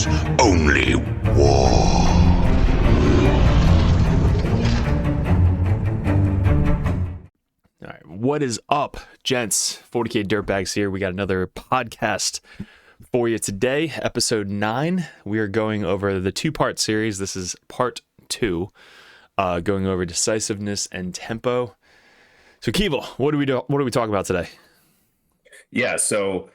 is only war. All right, what is up, gents? 40K Dirtbags here. We got another podcast for you today, episode 9. We are going over the two-part series. This is part 2, going over decisiveness and tempo. So, Keeble, what do we talk about today? Yeah, so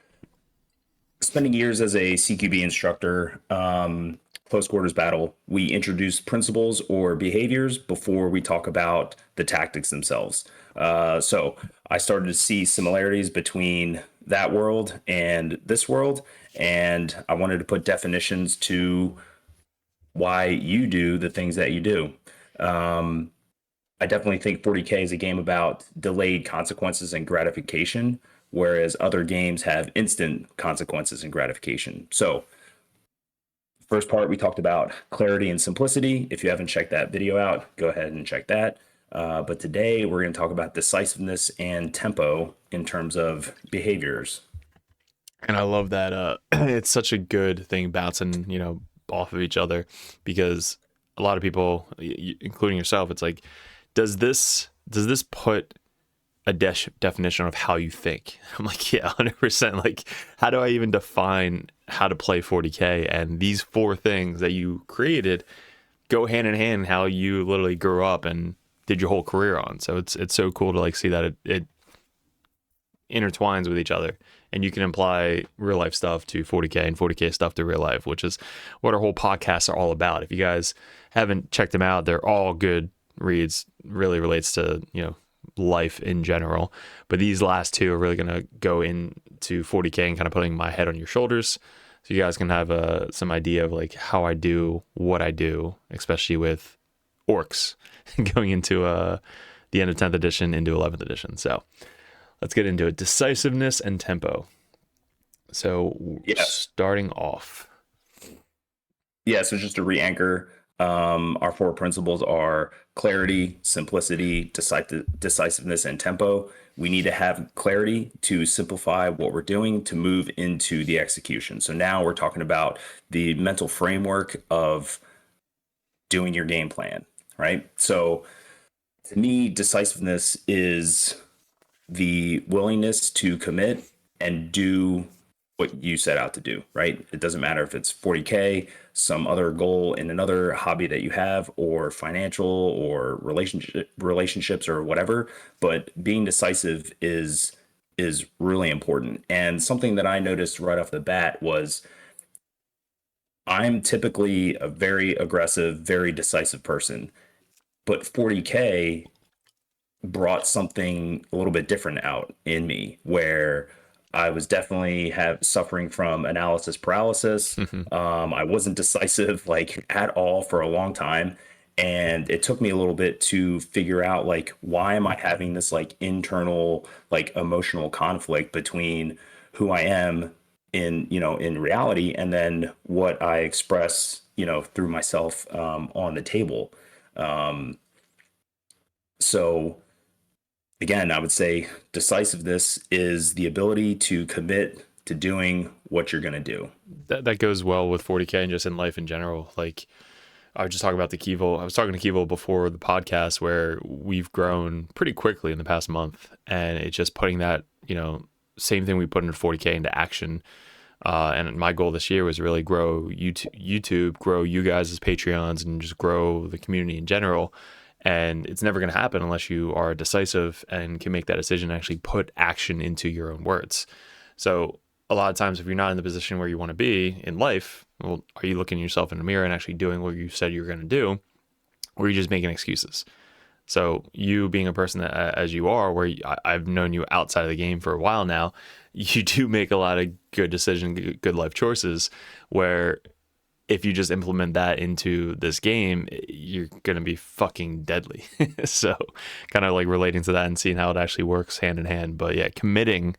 spending years as a CQB instructor, close quarters battle, we introduce principles or behaviors before we talk about the tactics themselves. So I started to see similarities between that world and this world, and I wanted to put definitions to why you do the things that you do. I definitely think 40K is a game about delayed consequences and gratification, whereas other games have instant consequences and gratification. So first part, we talked about clarity and simplicity. If you haven't checked that video out, go ahead and check that. But today we're going to talk about decisiveness and tempo in terms of behaviors. And I love that it's such a good thing bouncing, off of each other, because a lot of people, including yourself, it's like, does this put a definition of how you think? I'm like, yeah, 100%. Like, how do I even define how to play 40K? And these 4 things that you created go hand in hand in how you literally grew up and did your whole career on. So it's so cool to like see that it intertwines with each other, and you can apply real life stuff to 40K and 40K stuff to real life, which is what our whole podcasts are all about. If you guys haven't checked them out, they're all good reads. Really relates to life in general, but these last 2 are really going to go into 40K and kind of putting my head on your shoulders, so you guys can have some idea of like how I do what I do, especially with orcs going into the end of 10th edition into 11th edition. So let's get into it. Decisiveness and tempo. So starting off. Yeah, so just to re-anchor, our 4 principles are clarity, simplicity, decisiveness, and tempo. We need to have clarity to simplify what we're doing to move into the execution. So now we're talking about the mental framework of doing your game plan, right? So to me, decisiveness is the willingness to commit and do what you set out to do, right? It doesn't matter if it's 40K, some other goal in another hobby that you have, or financial or relationships or whatever, but being decisive is really important. And something that I noticed right off the bat was I'm typically a very aggressive, very decisive person, but 40K brought something a little bit different out in me, where I was definitely suffering from analysis paralysis. Mm-hmm. I wasn't decisive like at all for a long time. And it took me a little bit to figure out like, why am I having this like internal, like emotional conflict between who I am in reality, and then what I express, through myself, on the table. So again, I would say decisiveness is the ability to commit to doing what you're going to do. That goes well with 40K and just in life in general. Like, I was just talking about I was talking to Keeble before the podcast, where we've grown pretty quickly in the past month, and it's just putting that, same thing we put into 40K into action. And my goal this year was really grow YouTube, grow you guys as Patreons, and just grow the community in general. And it's never going to happen unless you are decisive and can make that decision and actually put action into your own words. So a lot of times, if you're not in the position where you want to be in life, well, are you looking yourself in the mirror and actually doing what you said you're going to do, or are you just making excuses? So you being a person that, as you are, where I've known you outside of the game for a while now, you do make a lot of good decisions, good life choices, where if you just implement that into this game, you're going to be fucking deadly. So kind of like relating to that and seeing how it actually works hand in hand. But yeah, committing,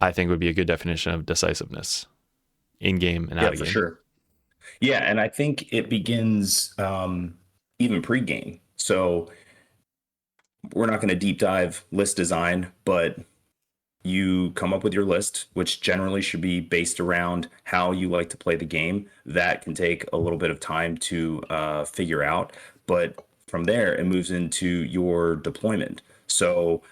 I think, would be a good definition of decisiveness in game and out of game. Yeah, for sure. Yeah, and I think it begins even pre-game. So we're not going to deep dive list design, but you come up with your list, which generally should be based around how you like to play the game. That can take a little bit of time to figure out, but from there it moves into your deployment. So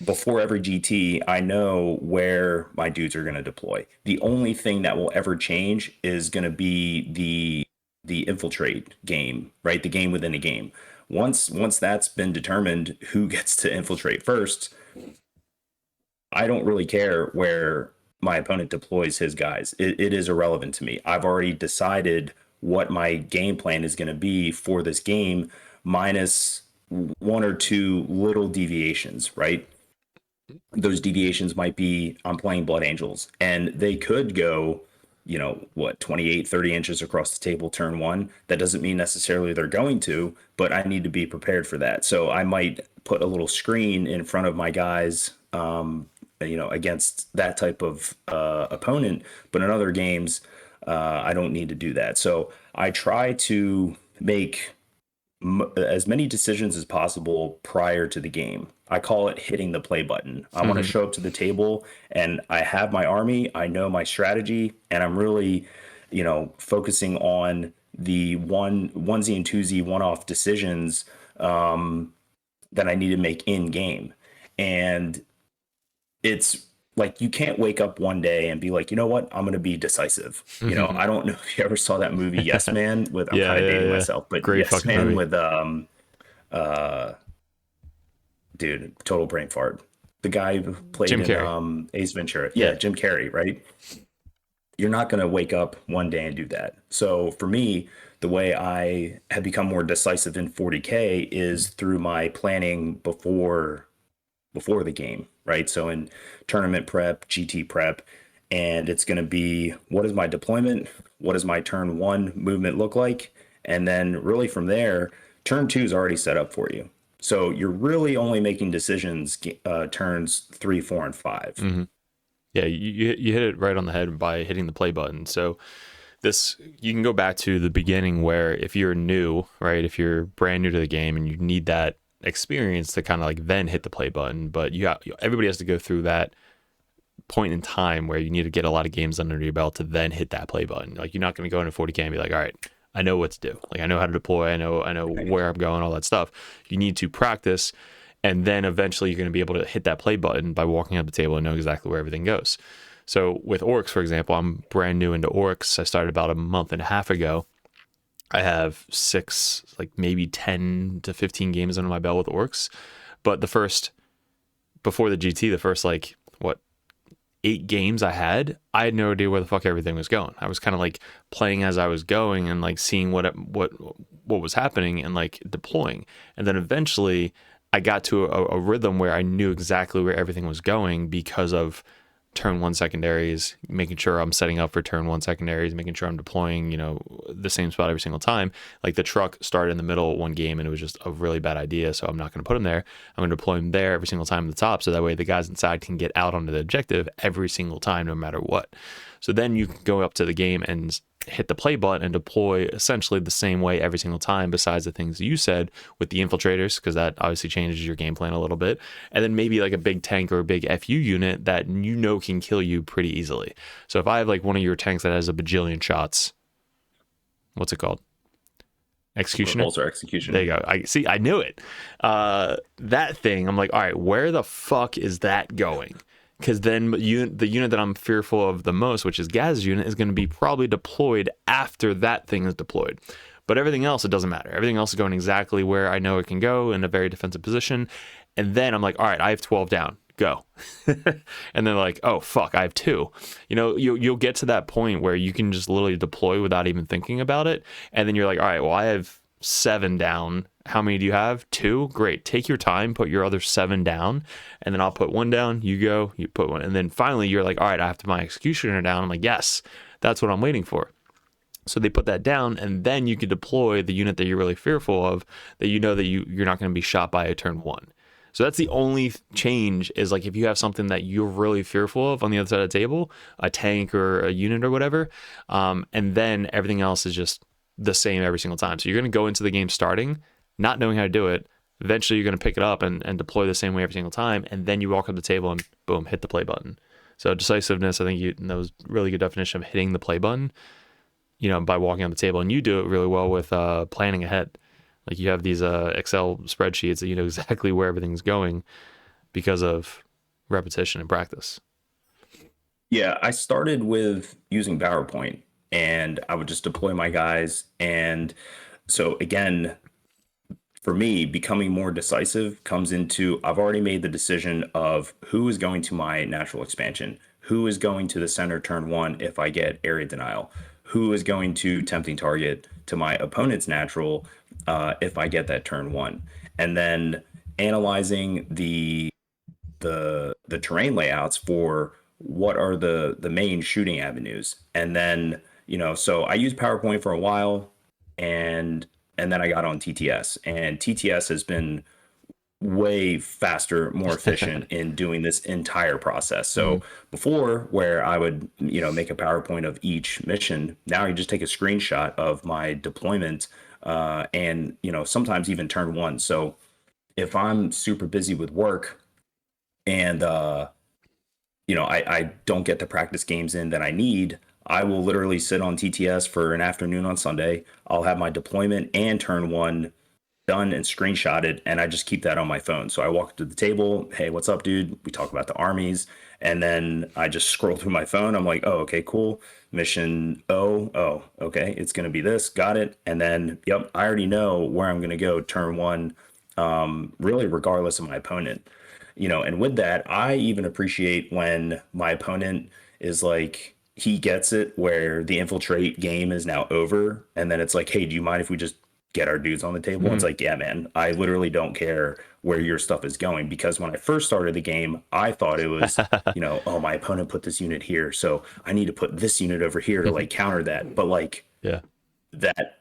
before every GT, I know where my dudes are going to deploy. The only thing that will ever change is going to be the infiltrate game, right? The game within a game. Once that's been determined, who gets to infiltrate first, I don't really care where my opponent deploys his guys. It is irrelevant to me. I've already decided what my game plan is going to be for this game, minus one or two little deviations, right? Those deviations might be I'm playing Blood Angels, and they could go, 28, 30 inches across the table turn one. That doesn't mean necessarily they're going to, but I need to be prepared for that. So I might put a little screen in front of my guys, against that type of opponent. But in other games, I don't need to do that. So I try to make as many decisions as possible prior to the game. I call it hitting the play button. I want to show up to the table and I have my army, I know my strategy, and I'm really, focusing on the onesie and twosie one-off decisions that I need to make in game. And it's like, you can't wake up one day and be like, you know what, I'm going to be decisive. I don't know if you ever saw that movie Yes Man with, I'm kind of dating myself, but Great Yes Man movie. with dude, total brain fart. The guy who played Jim in Carrey. Ace Ventura. Yeah, Jim Carrey, right? You're not going to wake up one day and do that. So for me, the way I have become more decisive in 40K is through my planning before the game, right? So in tournament prep, GT prep, and it's going to be, what is my deployment? What does my turn one movement look like? And then really from there, turn two is already set up for you. So you're really only making decisions turns 3, 4, and 5. Mm-hmm. Yeah, you hit it right on the head by hitting the play button. So this, you can go back to the beginning where if you're new, right, if you're brand new to the game and you need that experience to kind of like then hit the play button, but everybody has to go through that point in time where you need to get a lot of games under your belt to then hit that play button. Like, you're not going to go into 40K and be like, all right, I know what to do. Like, I know how to deploy. I know where I'm going, all that stuff. You need to practice, and then eventually you're going to be able to hit that play button by walking up the table and know exactly where everything goes. So with orcs, for example, I'm brand new into orcs. I started about a month and a half ago. I have 6, like maybe 10 to 15 games under my belt with orcs. But before the GT, the first 8 games I had no idea where the fuck everything was going. I was kind of like playing as I was going and like seeing what was happening and like deploying. And then eventually I got to a rhythm where I knew exactly where everything was going because of turn one secondaries, making sure I'm setting up for turn one secondaries, making sure I'm deploying, the same spot every single time. Like, the truck started in the middle of one game and it was just a really bad idea, so I'm not going to put him there. I'm going to deploy him there every single time at the top, so that way the guys inside can get out onto the objective every single time, no matter what. So then you can go up to the game and hit the play button and deploy essentially the same way every single time, besides the things you said with the infiltrators, because that obviously changes your game plan a little bit. And then maybe like a big tank or a big FU unit that can kill you pretty easily. So if I have like one of your tanks that has a bajillion shots, what's it called? Executioner? Repulsor Executioner. There you go. I knew it. That thing, I'm like, all right, where the fuck is that going? Because then the unit that I'm fearful of the most, which is Gaz's unit, is going to be probably deployed after that thing is deployed. But everything else, it doesn't matter. Everything else is going exactly where I know it can go in a very defensive position. And then I'm like, all right, I have 12 down. Go. And then like, oh, fuck, I have 2. You'll get to that point where you can just literally deploy without even thinking about it. And then you're like, all right, well, I have 7 down. How many do you have? 2? Great. Take your time, put your other 7 down, and then I'll put 1 down. You go, you put 1. And then finally you're like, all right, I have to my executioner down. I'm like, yes, that's what I'm waiting for. So they put that down, and then you can deploy the unit that you're really fearful of, that you know that you're not going to be shot by a turn 1. So that's the only change, is like if you have something that you're really fearful of on the other side of the table, a tank or a unit or whatever, and then everything else is just the same every single time. So you're going to go into the game starting not knowing how to do it, Eventually, you're going to pick it up and deploy the same way every single time, and then you walk up the table and boom, hit the play button. So decisiveness, I think that was a really good definition of hitting the play button, by walking on the table. And you do it really well with planning ahead. Like you have these Excel spreadsheets that you know exactly where everything's going because of repetition and practice. Yeah, I started with using PowerPoint, and I would just deploy my guys. And so again, for me, becoming more decisive comes into, I've already made the decision of who is going to my natural expansion, who is going to the center turn 1 if I get area denial, who is going to tempting target to my opponent's natural if I get that turn 1, and then analyzing the terrain layouts for what are the main shooting avenues. And then, so I used PowerPoint for a while, and then I got on TTS, and TTS has been way faster, more efficient in doing this entire process. So before, where I would, make a PowerPoint of each mission, now you just take a screenshot of my deployment, and, sometimes even turn 1. So if I'm super busy with work and, I don't get the practice games in that I need, I will literally sit on TTS for an afternoon on Sunday. I'll have my deployment and turn 1 done and screenshotted, and I just keep that on my phone. So I walk to the table, hey, what's up, dude? We talk about the armies, and then I just scroll through my phone. I'm like, oh, okay, cool. Mission oh, okay, it's going to be this, got it. And then, yep, I already know where I'm going to go turn 1, really regardless of my opponent. And with that, I even appreciate when my opponent is like, he gets it where the infiltrate game is now over, and then it's like, hey, do you mind if we just get our dudes on the table? It's like, yeah, man, I literally don't care where your stuff is going, because when I first started the game, I thought it was, oh, my opponent put this unit here, so I need to put this unit over here to like counter that. But like, yeah, that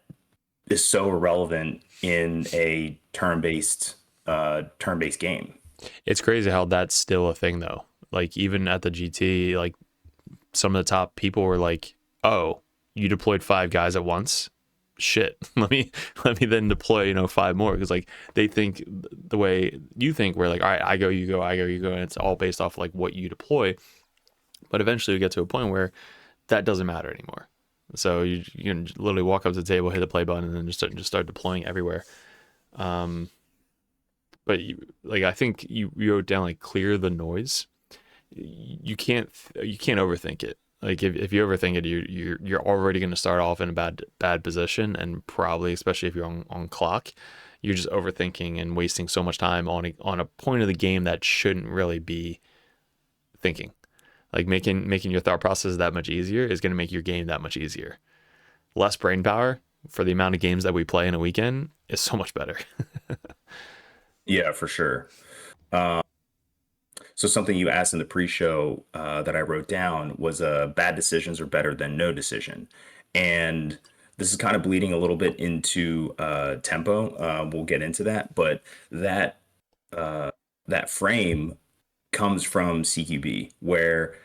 is so irrelevant in a turn-based game. It's crazy how that's still a thing though. Like even at the GT, like some of the top people were like, oh, you deployed 5 guys at once? Shit. Let me then deploy, 5 more. Because like they think the way you think, where like, all right, I go, you go, I go, you go, and it's all based off like what you deploy. But eventually we get to a point where that doesn't matter anymore. So you can literally walk up to the table, hit the play button, and then just start deploying everywhere. But I think you wrote down like clear the noise. You can't overthink it. Like if you overthink it, you're already going to start off in a bad position, and probably, especially if you're on clock, you're just overthinking and wasting so much time on a point of the game that shouldn't really be thinking. Like making your thought process that much easier is going to make your game that much easier. Less brain power for the amount of games that we play in a weekend is so much better. Yeah, for sure. So something you asked in the pre-show that I wrote down was bad decisions are better than no decision. And this is kind of bleeding a little bit into tempo. We'll get into that. But that frame comes from CQB, where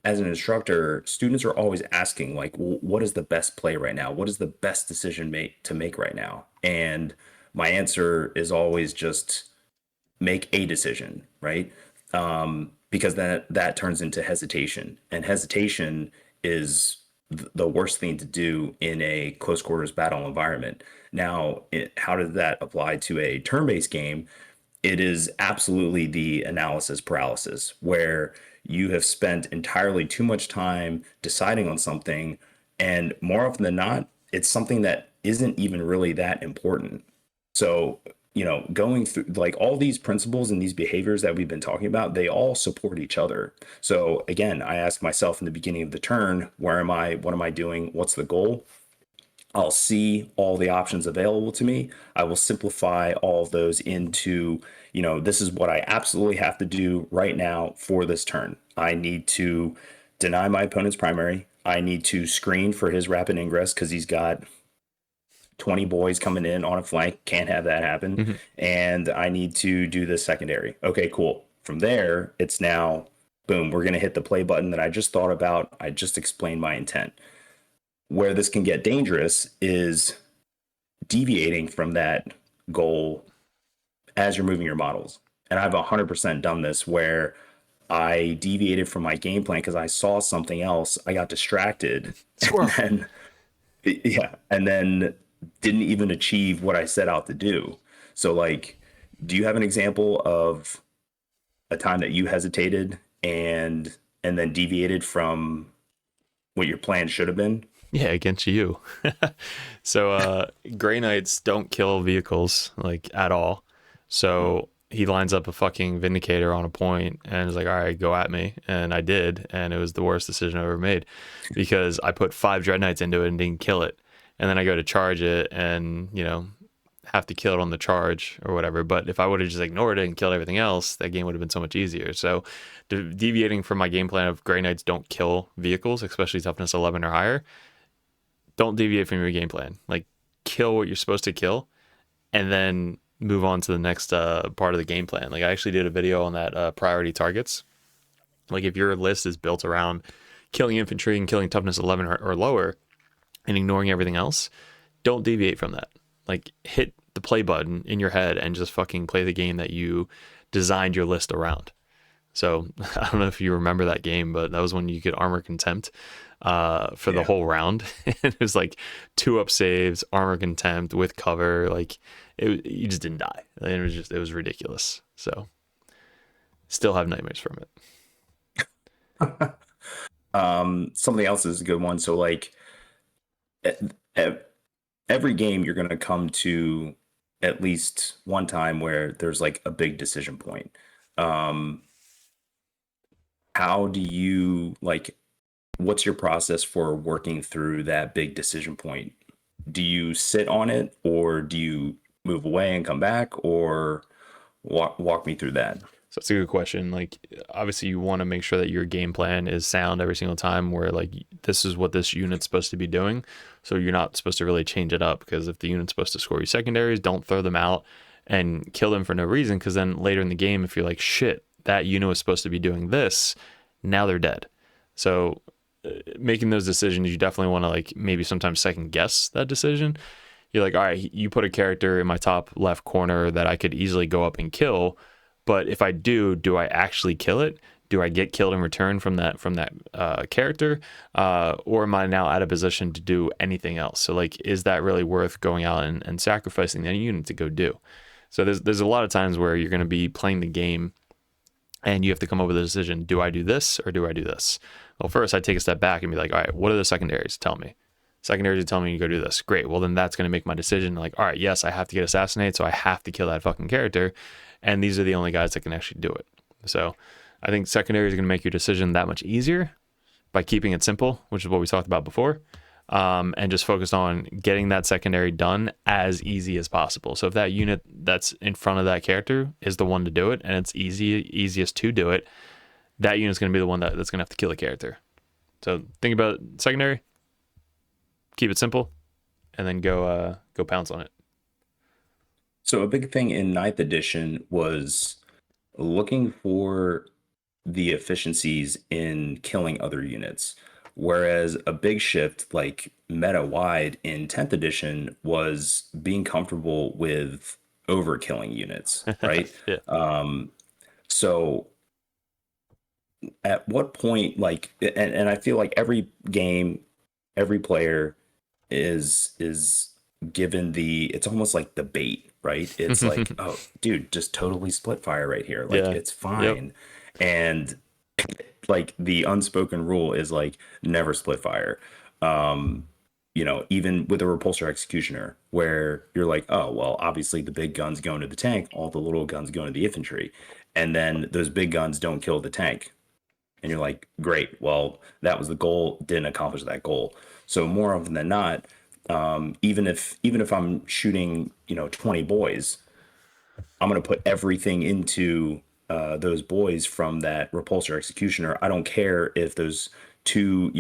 as an instructor, students are always asking, like, well, what is the best play right now? What is the best decision to make right now? And my answer is always just make a decision, right? Because that turns into hesitation, and hesitation is the worst thing to do in a close quarters battle environment. Now, how does that apply to a turn-based game? It is absolutely the analysis paralysis, where you have spent entirely too much time deciding on something, and more often than not, it's something that isn't even really that important. So, going through like all these principles and these behaviors that we've been talking about, they all support each other. So again, I ask myself in the beginning of the turn, where am I? What am I doing? What's the goal? I'll see all the options available to me. I will simplify all of those into, this is what I absolutely have to do right now for this turn. I need to deny my opponent's primary. I need to screen for his rapid ingress because he's got 20 boys coming in on a flank. Can't have that happen. Mm-hmm. And I need to do the secondary. Okay, cool. From there, it's now, boom, we're going to hit the play button that I just thought about. I just explained my intent. Where this can get dangerous is deviating from that goal as you're moving your models. And I've 100% done this where I deviated from my game plan because I saw something else. I got distracted, Squirrel. and then and then didn't even achieve what I set out to do. So, like, do you have an example of a time that you hesitated and then deviated from what your plan should have been? Yeah, against you. So Grey Knights don't kill vehicles like at all. So he lines up a fucking Vindicator on a point and is like, all right, go at me. And I did. And it was the worst decision I ever made because I put 5 Dread Knights into it and didn't kill it. And then I go to charge it and, you know, have to kill it on the charge or whatever. But if I would have just ignored it and killed everything else, that game would have been so much easier. So deviating from my game plan of Grey Knights don't kill vehicles, especially toughness 11 or higher, don't deviate from your game plan. Like, kill what you're supposed to kill and then move on to the next part of the game plan. Like, I actually did a video on that priority targets. Like, if your list is built around killing infantry and killing toughness 11 or lower and ignoring everything else, don't deviate from that. Like, hit the play button in your head and just fucking play the game that you designed your list around. So I don't know if you remember that game, but that was when you could armor contempt for the whole round. It was like 2-up saves, armor contempt with cover. Like, you just didn't die. And it was ridiculous. So still have nightmares from it. Something else is a good one. So, like, every game you're going to come to at least one time where there's like a big decision point. How do you, like, what's your process for working through that big decision point? Do you sit on it, or do you move away and come back, or walk me through that? So that's a good question. Like, obviously you want to make sure that your game plan is sound every single time, where like, this is what this unit's supposed to be doing. So you're not supposed to really change it up, because if the unit's supposed to score you secondaries, don't throw them out and kill them for no reason. Because then later in the game, if you're like, shit, that unit was supposed to be doing this, now they're dead. So making those decisions, you definitely want to, like, maybe sometimes second guess that decision. You're like, all right, you put a character in my top left corner that I could easily go up and kill, but if I do I actually kill it? Do I get killed in return from that character, or am I now out of position to do anything else? So, like, is that really worth going out and sacrificing that unit to go do? So there's a lot of times where you're going to be playing the game and you have to come up with a decision. Do I do this or do I do this? Well, first I take a step back and be like, all right, what are the secondaries? Tell me. Secondaries tell me you go do this. Great. Well, then that's going to make my decision. Like, all right, yes, I have to get assassinated, so I have to kill that fucking character. And these are the only guys that can actually do it. So I think secondary is going to make your decision that much easier by keeping it simple, which is what we talked about before, and just focus on getting that secondary done as easy as possible. So if that unit that's in front of that character is the one to do it, and it's easiest to do it, that unit's going to be the one that's going to have to kill the character. So think about secondary, keep it simple, and then go pounce on it. So a big thing in 9th edition was looking for the efficiencies in killing other units. Whereas a big shift, like meta-wide in 10th edition, was being comfortable with overkilling units, right? Yeah. So at what point, like, and I feel like every game, every player is given it's almost like the bait, right? It's like, oh, dude, just totally split fire right here. Like, it's fine. Yep. And like, the unspoken rule is like, never split fire. Even with a repulsor executioner, where you're like, oh, well, obviously the big guns go into the tank, all the little guns go into the infantry. And then those big guns don't kill the tank. And you're like, great, well, that was the goal, didn't accomplish that goal. So more often than not, even if I'm shooting, 20 boys, I'm going to put everything into those boys from that repulsor executioner. I don't care if those two,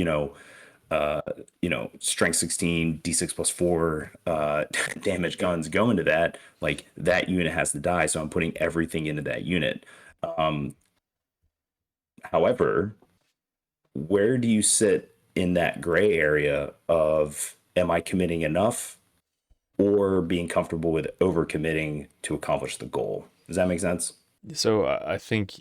strength 16 d6 plus 4 damage guns go into that. Like, that unit has to die, so I'm putting everything into that unit. However, where do you sit in that gray area of, am I committing enough or being comfortable with overcommitting to accomplish the goal. Does that make sense? So I think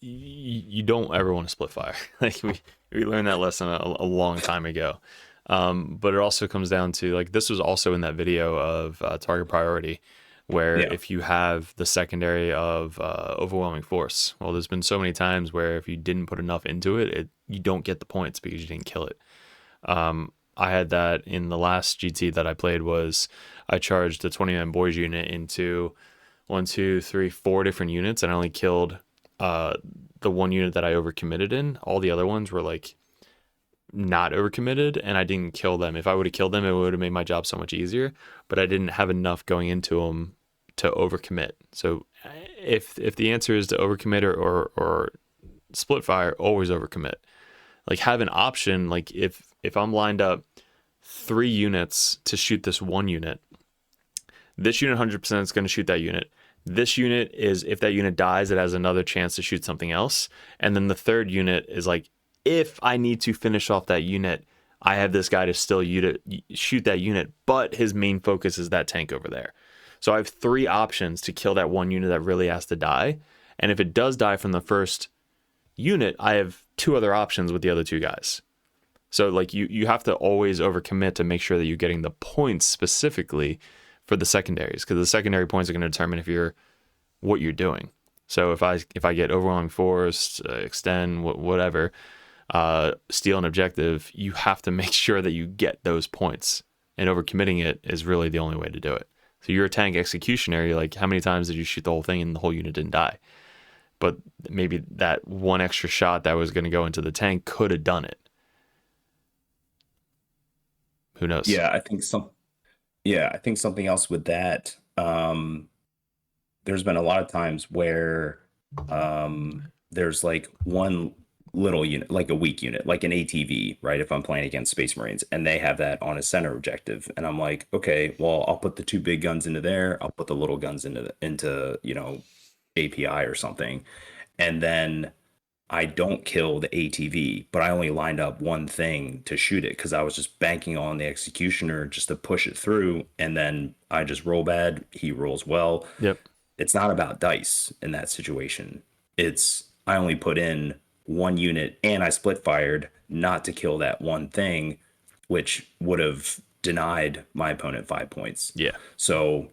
you don't ever want to split fire. Like we learned that lesson a long time ago. But it also comes down to, like, this was also in that video of target priority, where if you have the secondary of overwhelming force, well, there's been so many times where if you didn't put enough into it, you don't get the points because you didn't kill it. I had that in the last GT that I played. Was I charged the 20-man boys unit into 1, 2, 3, 4 different units, and I only killed the one unit that I overcommitted in. All the other ones were like not overcommitted, and I didn't kill them. If I would have killed them, it would have made my job so much easier, but I didn't have enough going into them to overcommit. So if the answer is to overcommit or split fire, always overcommit. Like, have an option. Like, if I'm lined up 3 units to shoot this one unit, this unit 100% is going to shoot that unit. This unit is, if that unit dies, it has another chance to shoot something else. And then the third unit is like, if I need to finish off that unit, I have this guy to still shoot that unit, but his main focus is that tank over there. So I have 3 options to kill that one unit that really has to die. And if it does die from the first unit, I have 2 other options with the other 2 guys. So like you have to always overcommit to make sure that you're getting the points specifically for the secondaries, because the secondary points are going to determine what you're doing. So if I get overwhelming force, extend, whatever, steal an objective, you have to make sure that you get those points, and overcommitting it is really the only way to do it. So you're a tank executioner, like, how many times did you shoot the whole thing and the whole unit didn't die? But maybe that one extra shot that was going to go into the tank could have done it. Who knows? Yeah, I think something else with that. There's been a lot of times where there's like one little unit, like a weak unit, like an ATV, right? If I'm playing against Space Marines and they have that on a center objective, and I'm like, okay, well, I'll put the 2 big guns into there. I'll put the little guns into API or something, and then I don't kill the ATV, but I only lined up one thing to shoot it because I was just banking on the executioner just to push it through, and then I just roll bad. He rolls well. Yep. It's not about dice in that situation. It's, I only put in 1 unit and I split fired not to kill that one thing, which would have denied my opponent 5 points. Yeah. So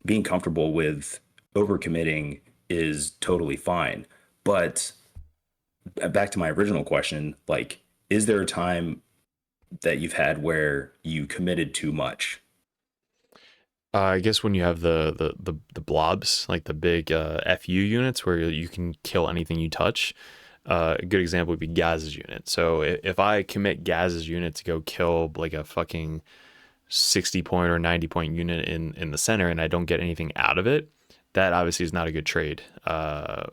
being comfortable with overcommitting is totally fine. But back to my original question, like, is there a time that you've had where you committed too much? I guess when you have the blobs, like the big FU units where you can kill anything you touch. A good example would be Gaz's unit. So if I commit Gaz's unit to go kill like a fucking 60 point or 90 point unit in the center, and I don't get anything out of it, that obviously is not a good trade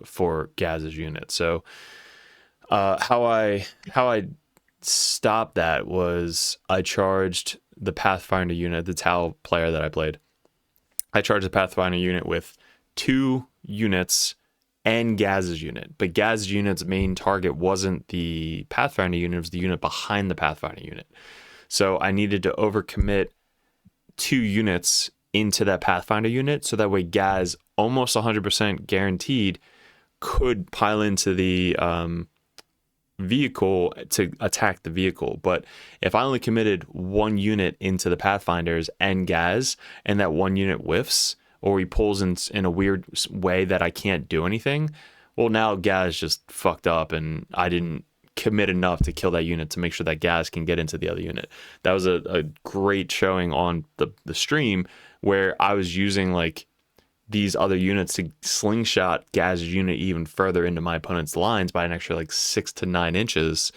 for Gaz's unit. So how I stopped that was I charged the Pathfinder unit, the Tau player that I played. I charged the Pathfinder unit with 2 units and Gaz's unit, but Gaz's unit's main target wasn't the Pathfinder unit, it was the unit behind the Pathfinder unit. So I needed to overcommit 2 units into that Pathfinder unit, so that way Gaz, almost 100% guaranteed, could pile into the vehicle to attack the vehicle. But if I only committed 1 unit into the Pathfinders and Gaz, and that 1 unit whiffs, or he pulls in a weird way that I can't do anything, well, now Gaz just fucked up, and I didn't commit enough to kill that unit to make sure that Gaz can get into the other unit. That was a great showing on the stream, where I was using like these other units to slingshot Gaz's unit even further into my opponent's lines by an extra like 6 to 9 inches,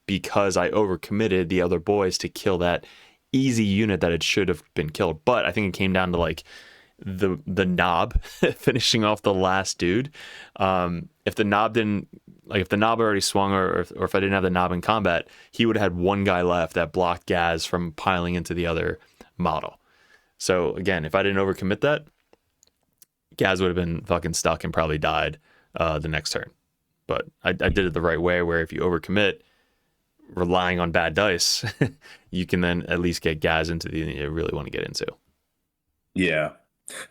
because I overcommitted the other boys to kill that easy unit that it should have been killed. But I think it came down to like the knob finishing off the last dude. If the knob already swung, or if I didn't have the knob in combat, he would have had 1 guy left that blocked Gaz from piling into the other model. So again, if I didn't overcommit that, Gaz would have been fucking stuck and probably died the next turn. But I did it the right way, where if you overcommit, relying on bad dice, you can then at least get Gaz into the unit you really want to get into. Yeah.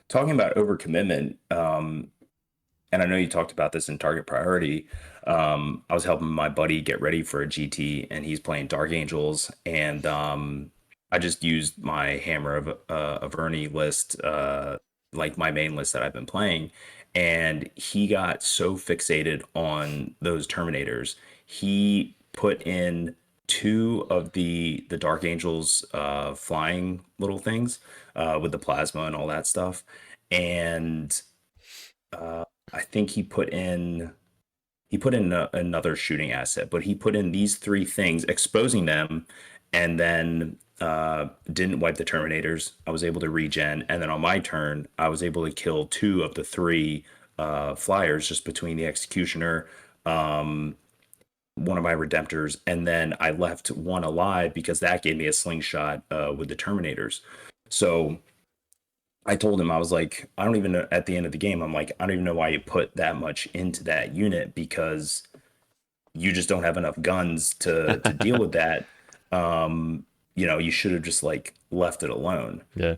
Talking about overcommitment, and I know you talked about this in Target Priority. I was helping my buddy get ready for a GT, and he's playing Dark Angels, and I just used my Hammer of Averni list, like my main list that I've been playing, and he got so fixated on those Terminators. He put in two of the Dark Angels flying little things with the plasma and all that stuff, and I think he put in another shooting asset, but he put in these three things, exposing them, and then didn't wipe the Terminators. I was able to regen, and then on my turn, I was able to kill two of the three flyers just between the Executioner, one of my Redemptors, and then I left one alive because that gave me a slingshot with the Terminators. So I told him, I was like, I don't even know, at the end of the game, I'm like, I don't even know why you put that much into that unit, because you just don't have enough guns to deal with that. You should have just like left it alone. Yeah.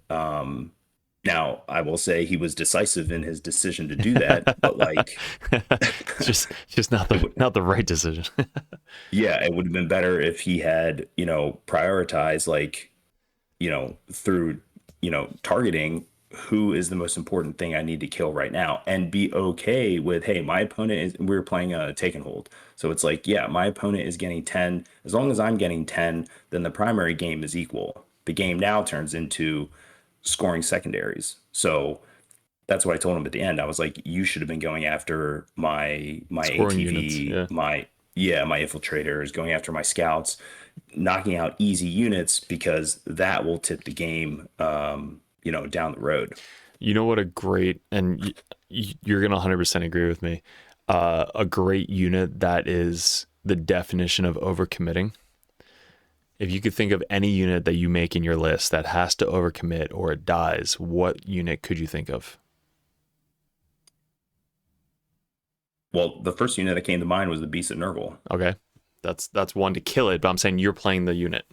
Now I will say he was decisive in his decision to do that, but like just not the right decision. Yeah, it would have been better if he had, prioritized, like, through, targeting who is the most important thing I need to kill right now, and be okay with, hey, my opponent is, we're playing a take and hold. So it's like, yeah, my opponent is getting 10. As long as I'm getting 10, then the primary game is equal. The game now turns into scoring secondaries. So that's what I told him at the end. I was like, you should have been going after my Scoring ATV, units, my infiltrators, going after my scouts, knocking out easy units, because that will tip the game, down the road. You know what a great, and you're going to 100% agree with me, a great unit that is the definition of overcommitting. If you could think of any unit that you make in your list that has to overcommit or it dies, what unit could you think of? Well, the first unit that came to mind was the Beast of Nurgle. Okay. That's one to kill it, but I'm saying you're playing the unit.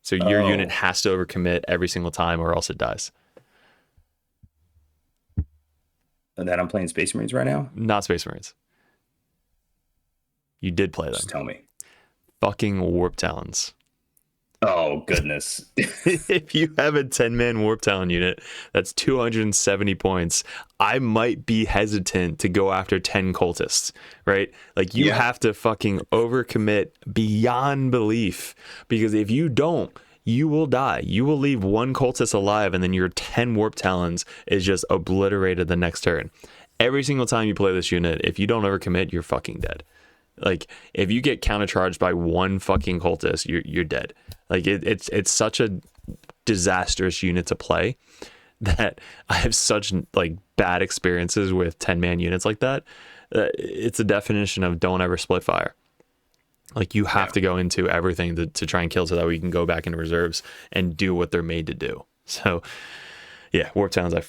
So your unit has to overcommit every single time or else it dies. And then I'm playing Space Marines right now? Not Space Marines. You did play them. Just tell me. Fucking Warp Talons. Oh, goodness. If you have a 10-man Warp Talon unit, that's 270 points. I might be hesitant to go after 10 cultists, right? Like, you have to fucking overcommit beyond belief, because if you don't, you will die. You will leave one cultist alive, and then your 10 Warp Talons is just obliterated the next turn. Every single time you play this unit, if you don't overcommit, you're fucking dead. Like, if you get countercharged by one fucking cultist, you're dead. Like, it's such a disastrous unit to play that I have such like bad experiences with 10-man units like that. It's a definition of don't ever split fire. Like, you have to go into everything to try and kill, so that we can go back into reserves and do what they're made to do. So yeah, Warp Talons, I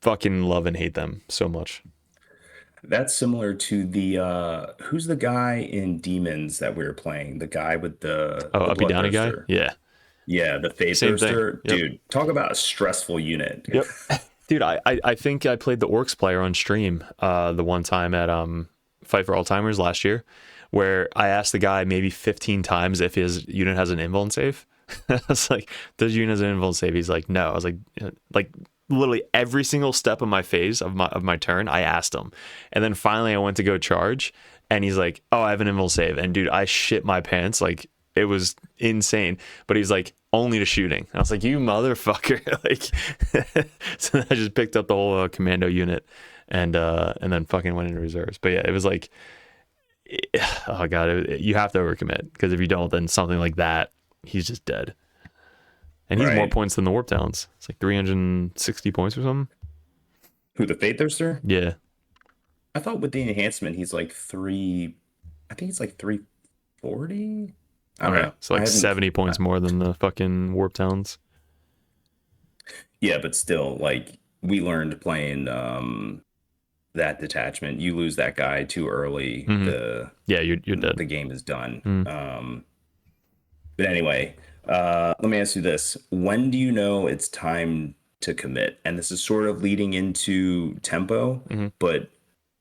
fucking love and hate them so much. That's similar to the who's the guy in Demons that we were playing? The guy with the Uppy Downy guy? Yeah, the Faith Thirster. Yep. Dude, talk about a stressful unit. Yep. Dude, I think I played the Orcs player on stream the one time at Fight for Alzheimer's last year, where I asked the guy maybe 15 times if his unit has an invuln save. I was like, does your unit has an invuln save? He's like, no. I was like literally every single step of my phase of my turn, I asked him. And then finally I went to go charge, and he's like, oh, I have an invul save. And dude, I shit my pants. Like, it was insane. But he's like, only to shooting. And I was like, you motherfucker. Like, so I just picked up the whole commando unit and then fucking went into reserves. But yeah, it was like, oh god, you have to overcommit, because if you don't, then something like that, he's just dead. And he's more points than the Warp Talons. It's like 360 points or something. Who, the Faith Thirster? Yeah. I thought with the enhancement, he's like 340? I don't know. So like 70 points more than the fucking Warp Talons. Yeah, but still, like, we learned playing that detachment. You lose that guy too early. You're dead. The game is done. But anyway, let me ask you this: when do you know it's time to commit? And this is sort of leading into tempo, but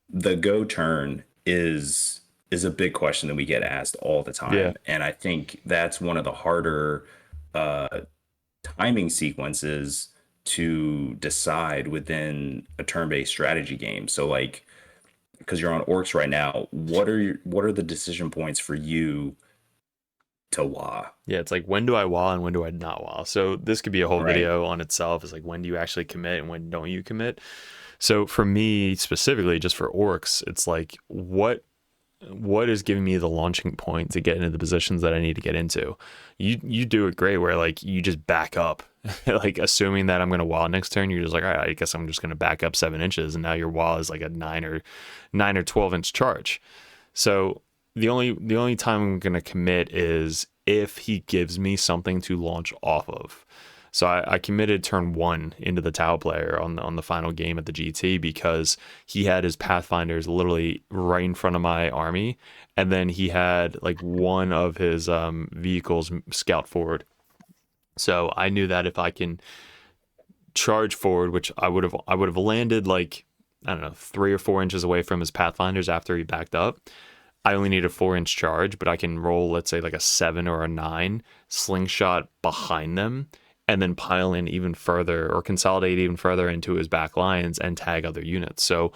the go turn is a big question that we get asked all the time. Yeah. And I think that's one of the harder timing sequences to decide within a turn-based strategy game. So like, because you're on orcs right now, what are the decision points for you to wah? Yeah, it's like, when do I wah and when do I not wah? So this could be a whole video on itself. It's like, when do you actually commit and when don't you commit? So for me specifically, just for orcs, it's like, what is giving me the launching point to get into the positions that I need to get into? You do it great where like you just back up, like assuming that I'm going to wall next turn. You're just like, all right, I guess I'm just going to back up 7 inches. And now your wall is like a 9 or 12 inch charge. So the only time I'm going to commit is if he gives me something to launch off of. So I committed turn 1 into the Tau player on the final game at the GT because he had his Pathfinders literally right in front of my army, and then he had like one of his vehicles scout forward. So I knew that if I can charge forward, which I would have landed like, I don't know, 3 or 4 inches away from his Pathfinders after he backed up. I only need a 4-inch charge, but I can roll, let's say, like a 7 or a 9 slingshot behind them, and then pile in even further or consolidate even further into his back lines and tag other units. So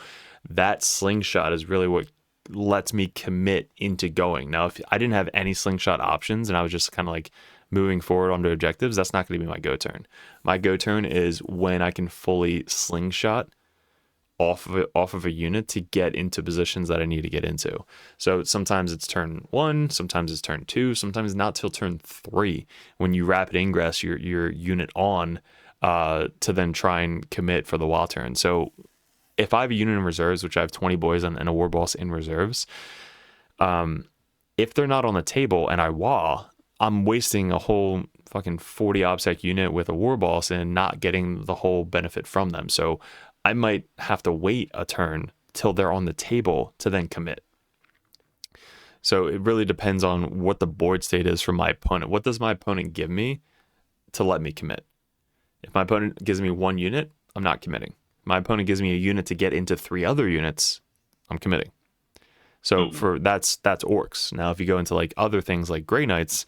that slingshot is really what lets me commit into going. Now, if I didn't have any slingshot options and I was just kind of like moving forward onto objectives, that's not going to be my go turn. My go turn is when I can fully slingshot off of a unit to get into positions that I need to get into. So sometimes it's turn 1, sometimes it's turn 2, sometimes not till turn 3 when you rapid ingress your unit on to then try and commit for the wall turn. So if I have a unit in reserves, which I have 20 boys and a war boss in reserves, if they're not on the table and I wall, I'm wasting a whole fucking 40 obsec unit with a war boss and not getting the whole benefit from them. So I might have to wait a turn till they're on the table to then commit. So it really depends on what the board state is from my opponent. What does my opponent give me to let me commit? If my opponent gives me 1 unit, I'm not committing. If my opponent gives me a unit to get into 3 other units, I'm committing. So for that's orcs. Now, if you go into like other things like Grey Knights,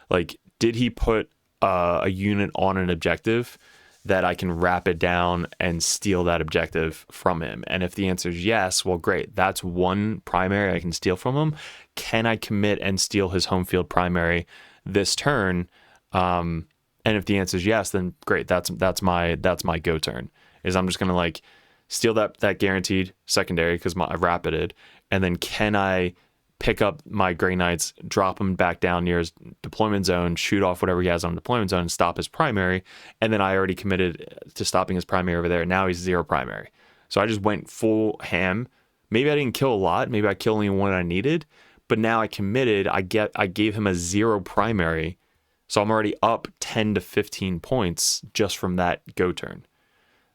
like did he put a unit on an objective that I can wrap it down and steal that objective from him? And if the answer is yes, well, great. That's one primary I can steal from him. Can I commit and steal his home field primary this turn? And if the answer is yes, then great. That's my go turn. Is I'm just gonna like steal that guaranteed secondary because I rapided, and then can I pick up my Grey Knights, drop him back down near his deployment zone, shoot off whatever he has on deployment zone, and stop his primary. And then I already committed to stopping his primary over there. Now he's 0 primary. So I just went full ham. Maybe I didn't kill a lot. Maybe I killed only one I needed. But now I committed. I gave him a 0 primary. So I'm already up 10 to 15 points just from that go turn.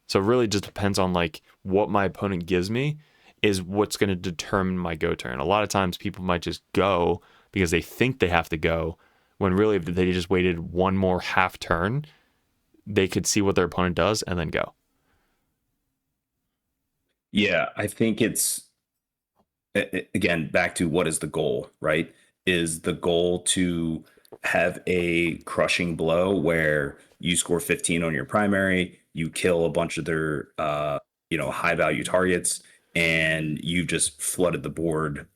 So it really just depends on like what my opponent gives me is what's going to determine my go turn. A lot of times people might just go because they think they have to go, when really if they just waited one more half turn, they could see what their opponent does and then go. Yeah, I think it's, again, back to what is the goal, right? Is the goal to have a crushing blow where you score 15 on your primary, you kill a bunch of their high value targets, and you've just flooded the board,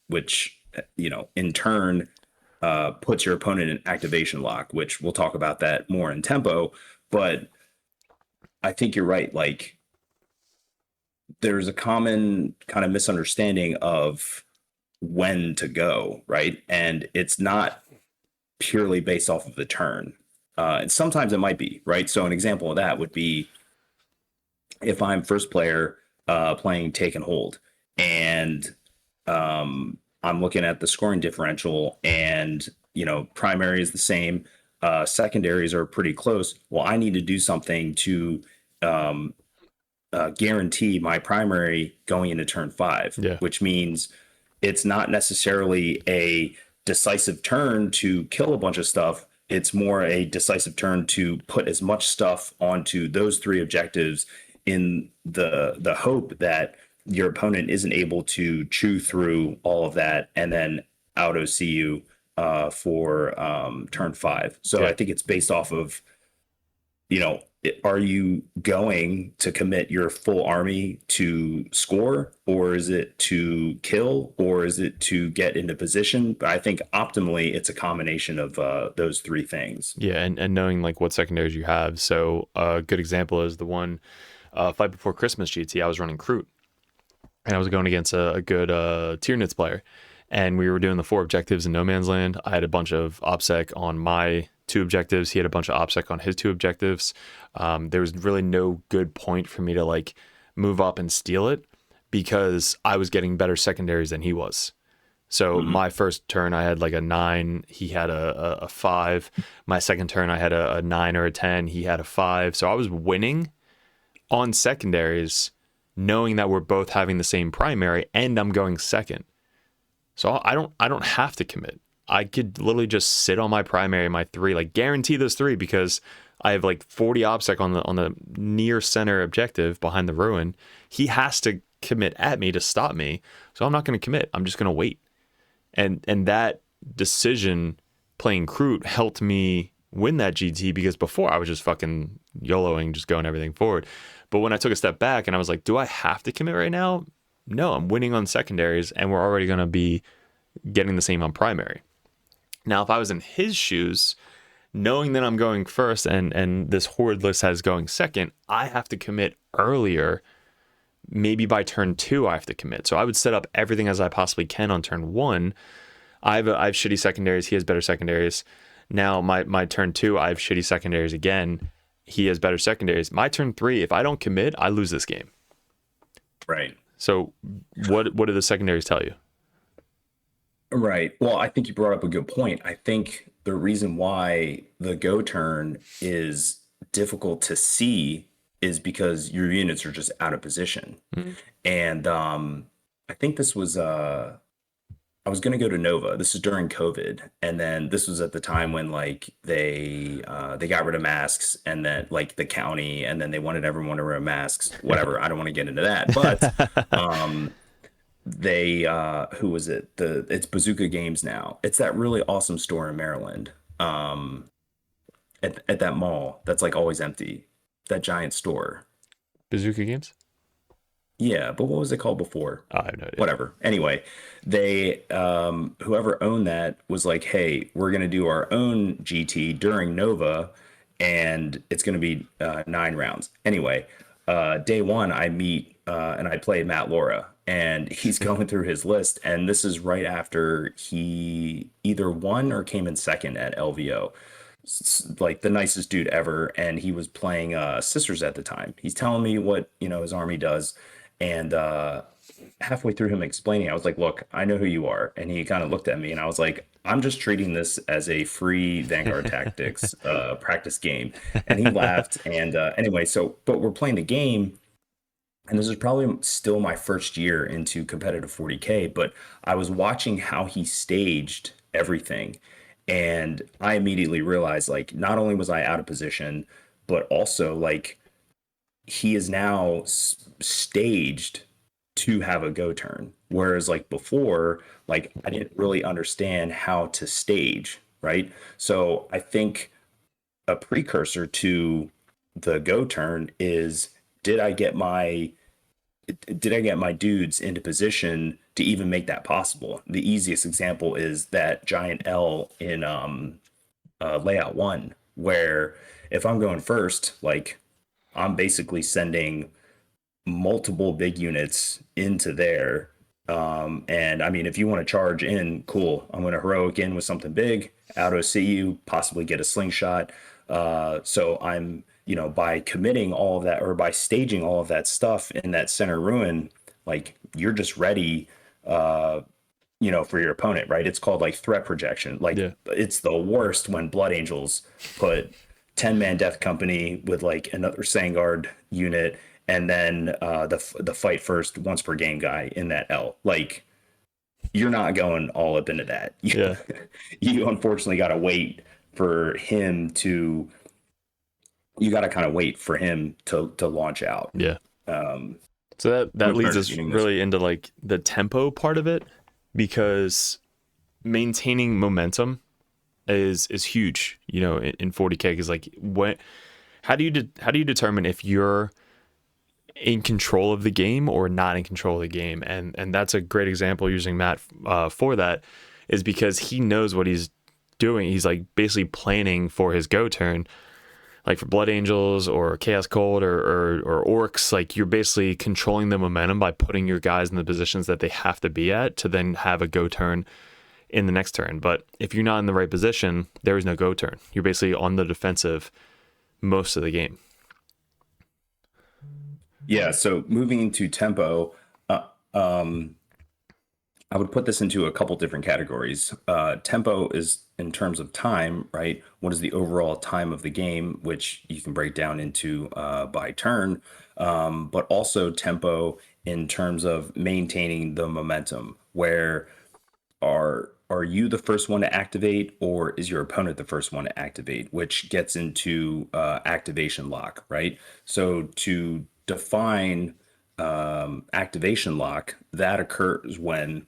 which, in turn puts your opponent in activation lock, which we'll talk about that more in tempo. But I think you're right. Like, there's a common kind of misunderstanding of when to go, right? And it's not purely based off of the turn. And sometimes it might be, right? So an example of that would be if I'm first player playing take and hold, and I'm looking at the scoring differential, and primary is the same, secondaries are pretty close. Well, I need to do something to guarantee my primary going into turn 5, which means it's not necessarily a decisive turn to kill a bunch of stuff. It's more a decisive turn to put as much stuff onto those 3 objectives in the hope that your opponent isn't able to chew through all of that and then auto see you for turn 5. So I think it's based off of, are you going to commit your full army to score, or is it to kill, or is it to get into position? But I think optimally it's a combination of those 3 things. Yeah, and knowing like what secondaries you have. So a good example is the one Fight Before Christmas GT. I was running Kroot, and I was going against a good Tyranids player, and we were doing the 4 objectives in No Man's Land. I had a bunch of OPSEC on my 2 objectives. He had a bunch of OPSEC on his 2 objectives. There was really no good point for me to like move up and steal it because I was getting better secondaries than he was. So my first turn I had like a 9, he had a 5. My second turn I had a 9 or a 10, he had a 5. So I was winning on secondaries knowing that we're both having the same primary and I'm going second. So I don't have to commit. I could literally just sit on my primary, my 3, like guarantee those 3 because I have like 40 OPSEC on the near center objective behind the ruin. He has to commit at me to stop me. So I'm not going to commit. I'm just going to wait. And that decision playing Kroot helped me win that GT because before I was just fucking YOLOing, just going everything forward. But when I took a step back and I was like, do I have to commit right now? No, I'm winning on secondaries and we're already going to be getting the same on primary. Now, if I was in his shoes, knowing that I'm going first and this horde list has going second, I have to commit earlier. Maybe by turn 2, I have to commit. So I would set up everything as I possibly can on turn 1. I have shitty secondaries. He has better secondaries. Now, my turn 2, I have shitty secondaries again. He has better secondaries. My turn 3, if I don't commit, I lose this game. Right. So what do the secondaries tell you? Right. Well, I think you brought up a good point. I think the reason why the go turn is difficult to see is because your units are just out of position. And I think this was I was going to go to Nova. This is during COVID, and then this was at the time when like they got rid of masks, and then like the county, and then they wanted everyone to wear masks. Whatever. I don't want to get into that, but they who was it? It's Bazooka Games now. It's that really awesome store in Maryland. At that mall that's like always empty. That giant store. Bazooka Games? Yeah, but what was it called before? I have no idea. Whatever. Anyway, they whoever owned that was like, hey, we're gonna do our own GT during Nova, and it's gonna be 9 rounds. Anyway, day 1 I meet and I play Matt Laura, and he's going through his list, and this is right after he either won or came in second at LVO. Like the nicest dude ever, and he was playing Sisters at the time. He's telling me what his army does, and halfway through him explaining, I was like, look, I know who you are. And he kind of looked at me, and I was like, I'm just treating this as a free Vanguard Tactics practice game. And he laughed. And anyway, but we're playing the game, and this is probably still my first year into competitive 40K, but I was watching how he staged everything. And I immediately realized, like, not only was I out of position, but also, like, he is now staged to have a go turn. Whereas, like, before, like, I didn't really understand how to stage, right? So I think a precursor to the go turn is, did I get my dudes into position to even make that possible? The easiest example is that giant L in layout 1, where if I'm going first, like, I'm basically sending multiple big units into there. And I mean, if you want to charge in, cool. I'm going to heroic in with something big, auto see you, possibly get a slingshot. So I'm, by committing all of that, or by staging all of that stuff in that center ruin, like, you're just ready, for your opponent, right? It's called like threat projection. Like, It's the worst when Blood Angels put 10-man Death Company with like another Sangard unit and then the fight first once per game guy in that L. Like, you're not going all up into that. Yeah. You unfortunately got to wait for him to. You got to kind of wait for him to launch out. Yeah. So that leads us really into like the tempo part of it, because maintaining momentum is huge, you know, in 40K. Because like, how do you determine if you're in control of the game or not in control of the game? And that's a great example using Matt for that, is because he knows what he's doing. He's like basically planning for his go turn. Like for Blood Angels or Chaos Cold or Orcs, like you're basically controlling the momentum by putting your guys in the positions that they have to be at to then have a go turn in the next turn. But if you're not in the right position, there is no go turn. You're basically on the defensive most of the game. Yeah, so moving into tempo, I would put this into a couple different categories. Tempo is in terms of time, right? What is the overall time of the game, which you can break down into by turn, but also tempo in terms of maintaining the momentum. Where are you the first one to activate, or is your opponent the first one to activate? Which gets into activation lock, right? So to define activation lock, that occurs when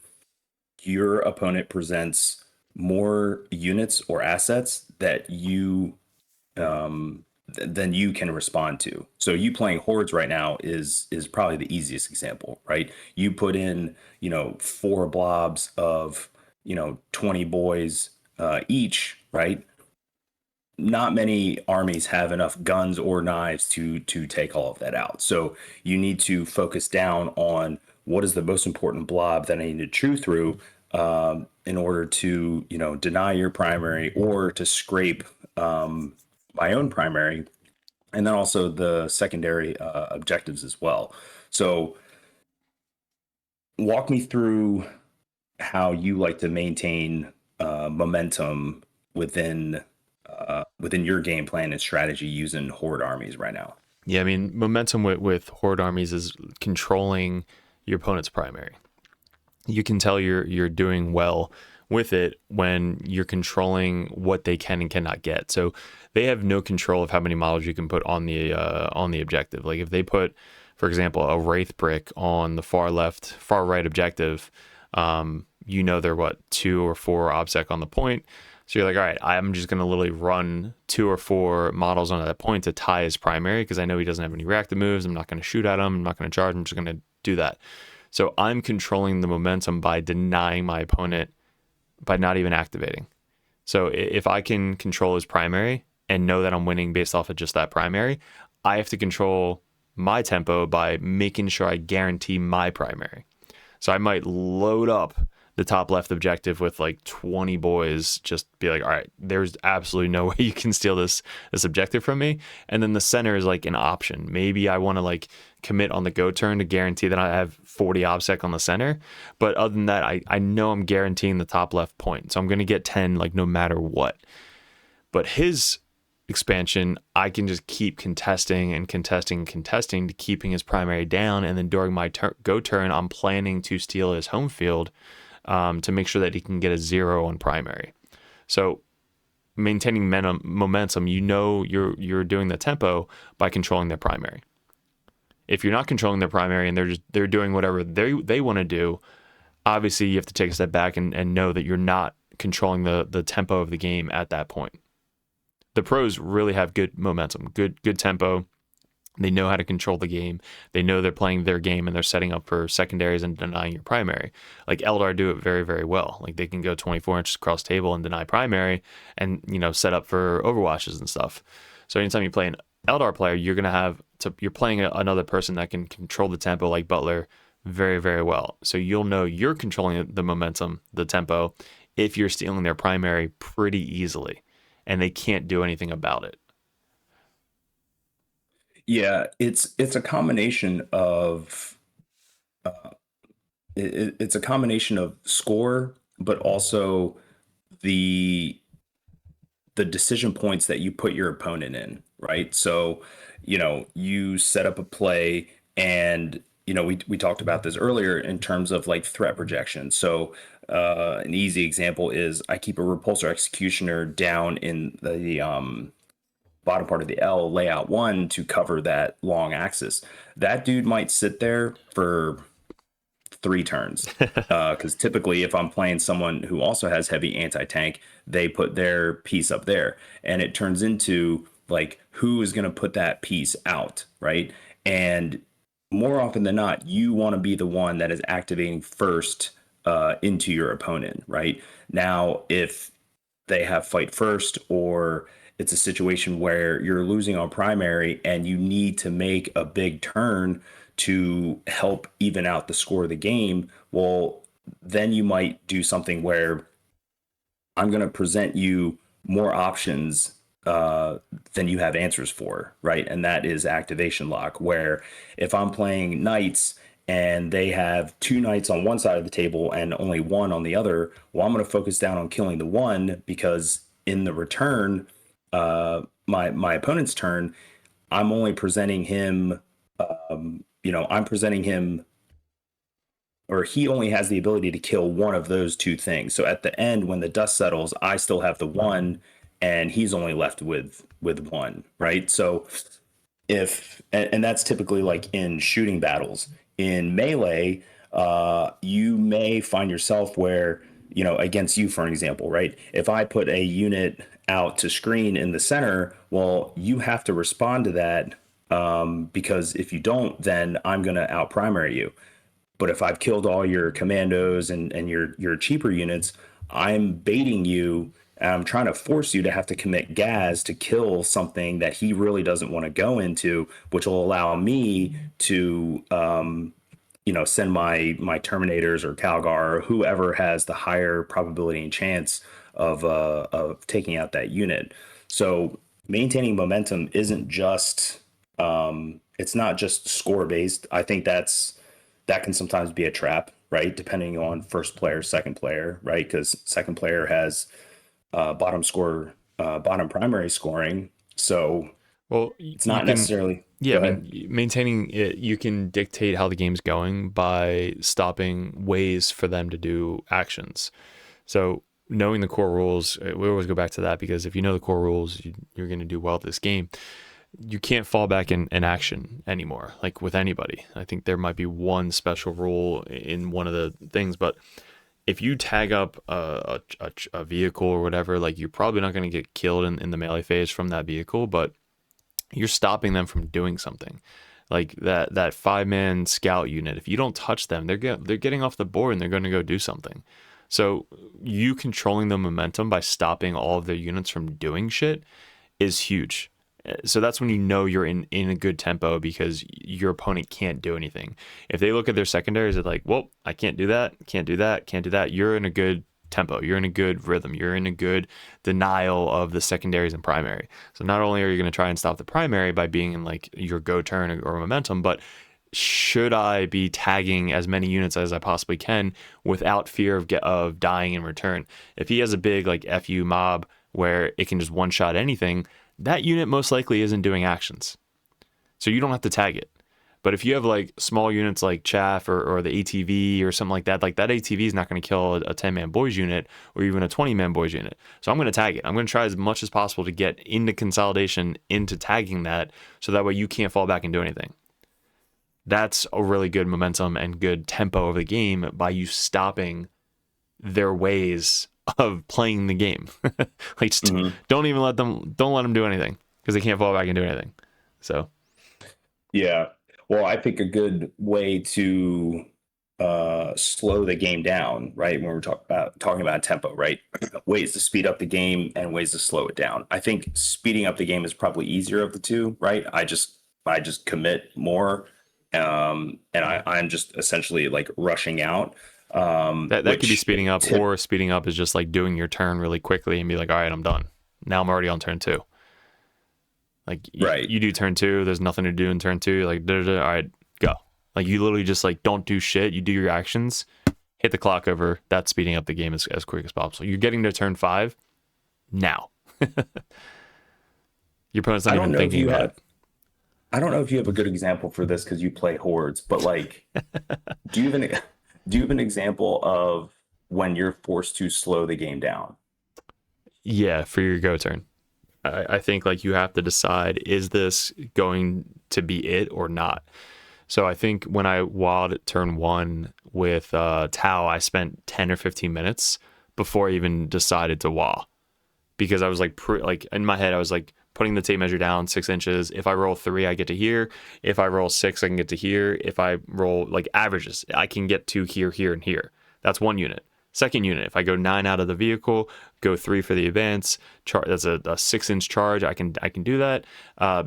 your opponent presents more units or assets that you than you can respond to. So you playing hordes right now is probably the easiest example, right? You put in 4 blobs of 20 boys each, right? Not many armies have enough guns or knives to take all of that out. So you need to focus down on what is the most important blob that I need to chew through in order to, deny your primary or to scrape my own primary, and then also the secondary objectives as well. So walk me through how you like to maintain momentum within your game plan and strategy using horde armies right now. Yeah, I mean, momentum with horde armies is controlling your opponent's primary. You can tell you're doing well with it when you're controlling what they can and cannot get. So they have no control of how many models you can put on the objective. Like if they put, for example, a wraith brick on the far right objective, they're 2 or 4 obsec on the point. So you're like, all right, I'm just going to literally run 2 or 4 models on that point to tie his primary, because I know he doesn't have any reactive moves. I'm not going to shoot at him. I'm not going to charge. I'm just going to do that. So I'm controlling the momentum by denying my opponent, by not even activating. So if I can control his primary and know that I'm winning based off of just that primary, I have to control my tempo by making sure I guarantee my primary. So I might load up the top left objective with like 20 boys, just be like, all right, there's absolutely no way you can steal this objective from me. And then the center is like an option. Maybe I want to like commit on the go turn to guarantee that I have 40 obsec on the center. But other than that, I know I'm guaranteeing the top left point. So I'm going to get 10 like no matter what. But his expansion, I can just keep contesting to keeping his primary down. And then during my go turn, I'm planning to steal his home field to make sure that he can get a 0 on primary. So maintaining momentum, you're doing the tempo by controlling their primary. If you're not controlling their primary and they're doing whatever they want to do, obviously you have to take a step back and know that you're not controlling the tempo of the game at that point. The pros really have good momentum, good tempo. They know how to control the game. They know they're playing their game and they're setting up for secondaries and denying your primary. Like Eldar do it very, very well. Like they can go 24 inches across table and deny primary and, set up for overwatches and stuff. So anytime you play an Eldar player, you're playing another person that can control the tempo like Butler very, very well. So you'll know you're controlling the momentum, the tempo, if you're stealing their primary pretty easily and they can't do anything about it. Yeah, it's a combination of it's a combination of score, but also the decision points that you put your opponent in, right? So you set up a play, and we talked about this earlier in terms of like threat projection. So an easy example is I keep a repulsor executioner down in the bottom part of the L layout 1 to cover that long axis. That dude might sit there for 3 turns, because typically if I'm playing someone who also has heavy anti-tank, they put their piece up there, and it turns into like, who is going to put that piece out, right? And more often than not, you want to be the one that is activating first into your opponent, right? Now, if they have fight first, or it's a situation where you're losing on primary and you need to make a big turn to help even out the score of the game, well, then you might do something where I'm going to present you more options than you have answers for, right? And that is activation lock, where if I'm playing knights and they have 2 knights on one side of the table and only 1 on the other, well, I'm going to focus down on killing the 1, because in the return, my opponent's turn, I'm only presenting him, I'm presenting him, or he only has the ability to kill one of those 2 things. So at the end, when the dust settles, I still have the 1, and he's only left with 1, right? So and that's typically like in shooting battles. In melee, you may find yourself where, against you, for an example, right? If I put a unit out to screen in the center, well, you have to respond to that, because if you don't, then I'm going to out primary you. But if I've killed all your commandos and your cheaper units, I'm baiting you, and I'm trying to force you to have to commit gas to kill something that he really doesn't want to go into, which will allow me to send my Terminators or Calgar or whoever has the higher probability and chance of taking out that unit. So maintaining momentum isn't just it's not just score based. I think that can sometimes be a trap, right? Depending on first player, second player, right? Because second player has bottom primary scoring. So well, it's not necessarily. Yeah, I mean, maintaining it, you can dictate how the game's going by stopping ways for them to do actions. So knowing the core rules, we always go back to that, because if you know the core rules, you're going to do well at this game. You can't fall back in action anymore, like with anybody. I think there might be one special rule in one of the things, but if you tag up a vehicle or whatever, like, you're probably not going to get killed in the melee phase from that vehicle, but you're stopping them from doing something. Like that 5-man scout unit, if you don't touch them, they're getting off the board and they're going to go do something. So you controlling the momentum by stopping all of their units from doing shit is huge. So that's when you know you're in a good tempo, because your opponent can't do anything. If they look at their secondaries, they're like, well, I can't do that, can't do that, can't do that. You're in a good tempo. You're in a good rhythm. You're in a good denial of the secondaries and primary. So not only are you going to try and stop the primary by being in like your go turn or momentum, but should I be tagging as many units as I possibly can without fear of dying in return? If he has a big like FU mob where it can just one shot anything, that unit most likely isn't doing actions. So you don't have to tag it. But if you have like small units like Chaff or the ATV or something like that ATV is not going to kill a 10-man boys unit or even a 20-man boys unit. So I'm going to tag it. I'm going to try as much as possible to get into consolidation, into tagging that, so that way you can't fall back and do anything. That's a really good momentum and good tempo of the game by you stopping their ways of playing the game. Like, don't let them do anything, because they can't fall back and do anything. So yeah, well, I think a good way to slow the game down, right, when we're talking about tempo, right, ways to speed up the game and ways to slow it down. I think speeding up the game is probably easier of the two, right? I just commit more, and I'm just essentially like rushing out. That could be speeding up, or speeding up is just like doing your turn really quickly and be like, all right, I'm done. Now I'm already on turn 2. Like, you do turn 2, there's nothing to do in turn 2. You're like, all right, go. Like, you literally just like don't do shit. You do your actions, hit the clock over. That's speeding up the game as quick as possible. You're getting to turn 5 now. Your opponent's not even thinking about it. I don't know if you have a good example for this because you play hordes, but like, do you have an do you have an example of when you're forced to slow the game down? Yeah, for your go turn. I think like you have to decide, is this going to be it or not? So I think when I wild at turn 1 with Tau, I spent 10 or 15 minutes before I even decided to wall, because I was like, like in my head, I was like putting the tape measure down 6 inches. If I roll 3, I get to here. If I roll 6, I can get to here. If I roll like averages, I can get to here, here, and here. That's 1 unit. Second unit, if I go 9 out of the vehicle, go 3 for the advance, that's a 6-inch charge. I can do that.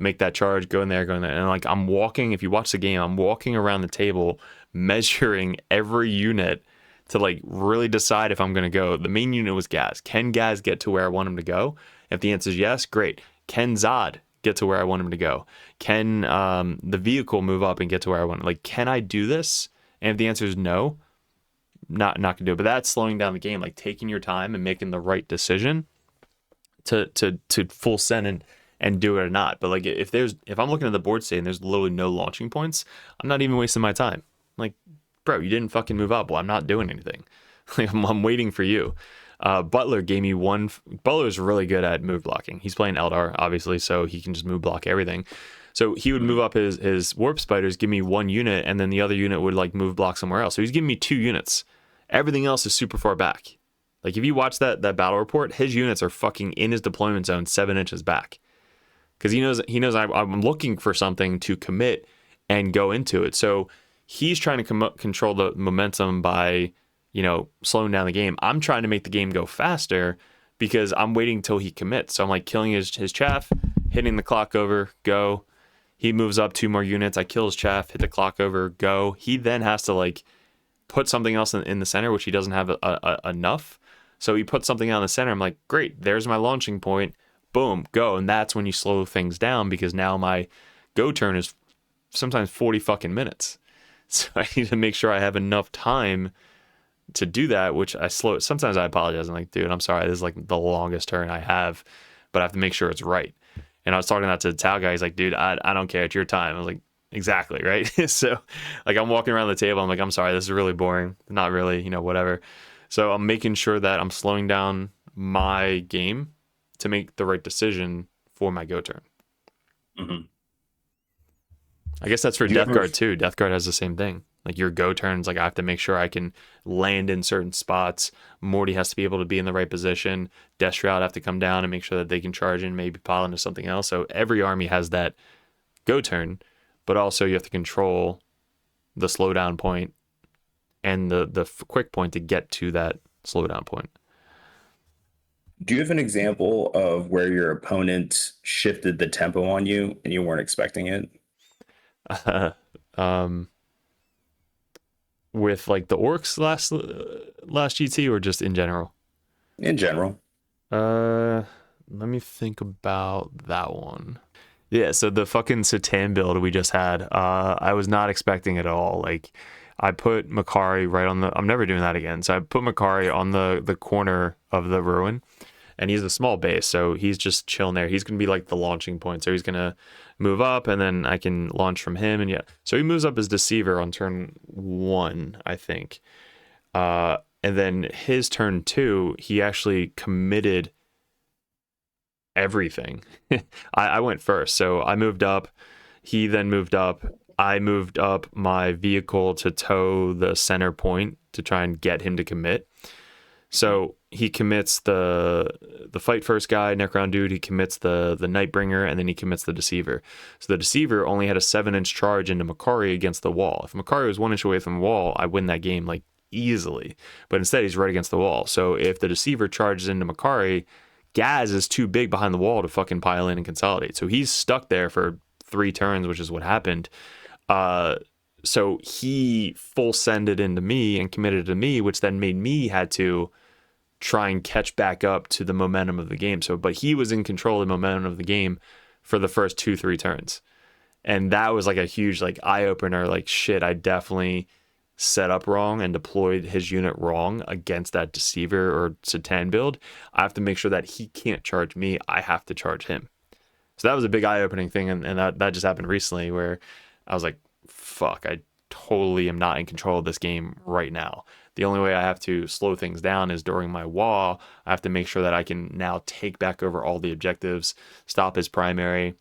Make that charge, go in there, and like I'm walking. If you watch the game, I'm walking around the table, measuring every unit to like really decide if I'm gonna go. The main unit was Gaz. Can Gaz get to where I want him to go? If the answer is yes, great. Can Zod get to where I want him to go? Can the vehicle move up and get to where I want? Like, can I do this? And if the answer is no, not gonna do it. But that's slowing down the game, like taking your time and making the right decision to full send and do it or not. But like if I'm looking at the board state and there's literally no launching points, I'm not even wasting my time. Like, bro, you didn't fucking move up. Well, I'm not doing anything. Like, I'm waiting for you. Butler gave me one. Butler's really good at move blocking. He's playing Eldar, obviously, so he can just move block everything. So he would move up his warp spiders, give me 1 unit, and then the other unit would like move block somewhere else. So he's giving me 2 units. Everything else is super far back. Like if you watch that battle report, his units are fucking in his deployment zone 7 inches back, because he knows I'm looking for something to commit and go into it. So he's trying to control the momentum by, slowing down the game. I'm trying to make the game go faster because I'm waiting till he commits. So I'm like killing his chaff, hitting the clock over, go. He moves up 2 more units. I kill his chaff, hit the clock over, go. He then has to like put something else in the center, which he doesn't have enough. So he puts something out in the center. I'm like, great, there's my launching point. Boom, go. And that's when you slow things down, because now my go turn is sometimes 40 fucking minutes. So I need to make sure I have enough time to do that, which I slow. Sometimes I apologize. I'm like, dude, I'm sorry. This is like the longest turn I have, but I have to make sure it's right. And I was talking that to the Tau guy. He's like, dude, I don't care. It's your time. I was like, exactly, right? So like I'm walking around the table. I'm like, I'm sorry, this is really boring. Not really, whatever. So I'm making sure that I'm slowing down my game to make the right decision for my go turn. Mm-hmm. I guess that's for Death Guard too. Death Guard has the same thing. Like your go turns, like I have to make sure I can land in certain spots. Morty has to be able to be in the right position. Death Shroud have to come down and make sure that they can charge in, maybe pile into something else. So every army has that go turn, but also you have to control the slowdown point and the quick point to get to that slowdown point. Do you have an example of where your opponent shifted the tempo on you and you weren't expecting it? With like the orcs last GT, or just in general? In general. Let me think about that one. Yeah, so the fucking Satan build we just had, I was not expecting it at all. Like, I put mccauley right on I'm never doing that again. So I put mccauley on the corner of the ruin, and he's a small base, so he's just chilling there. He's going to be like the launching point. So he's going to move up, and then I can launch from him. And yeah, so he moves up as Deceiver on turn 1, I think. And then his turn 2, he actually committed everything. I went first, so I moved up. He then moved up. I moved up my vehicle to tow the center point to try and get him to commit. So he commits the fight first guy, Necron dude. He commits the Nightbringer, and then he commits the Deceiver. So the Deceiver only had a 7-inch charge into mccauley against the wall. If mccauley was 1 inch away from the wall, I win that game like easily. But instead, he's right against the wall. So if the Deceiver charges into mccauley, Gaz is too big behind the wall to fucking pile in and consolidate. So he's stuck there for 3 turns, which is what happened. So he full sended into me and committed to me, which then made me had to try and catch back up to the momentum of the game. So, but he was in control of the momentum of the game for the first 2-3 turns. And that was like a huge like eye opener. Like, shit, I definitely set up wrong and deployed his unit wrong against that Deceiver or Satan build. I have to make sure that he can't charge me. I have to charge him. So that was a big eye-opening thing, and that just happened recently where I was like, fuck, I totally am not in control of this game right now. The only way I have to slow things down is during my wall. I have to make sure that I can now take back over all the objectives, stop his primary,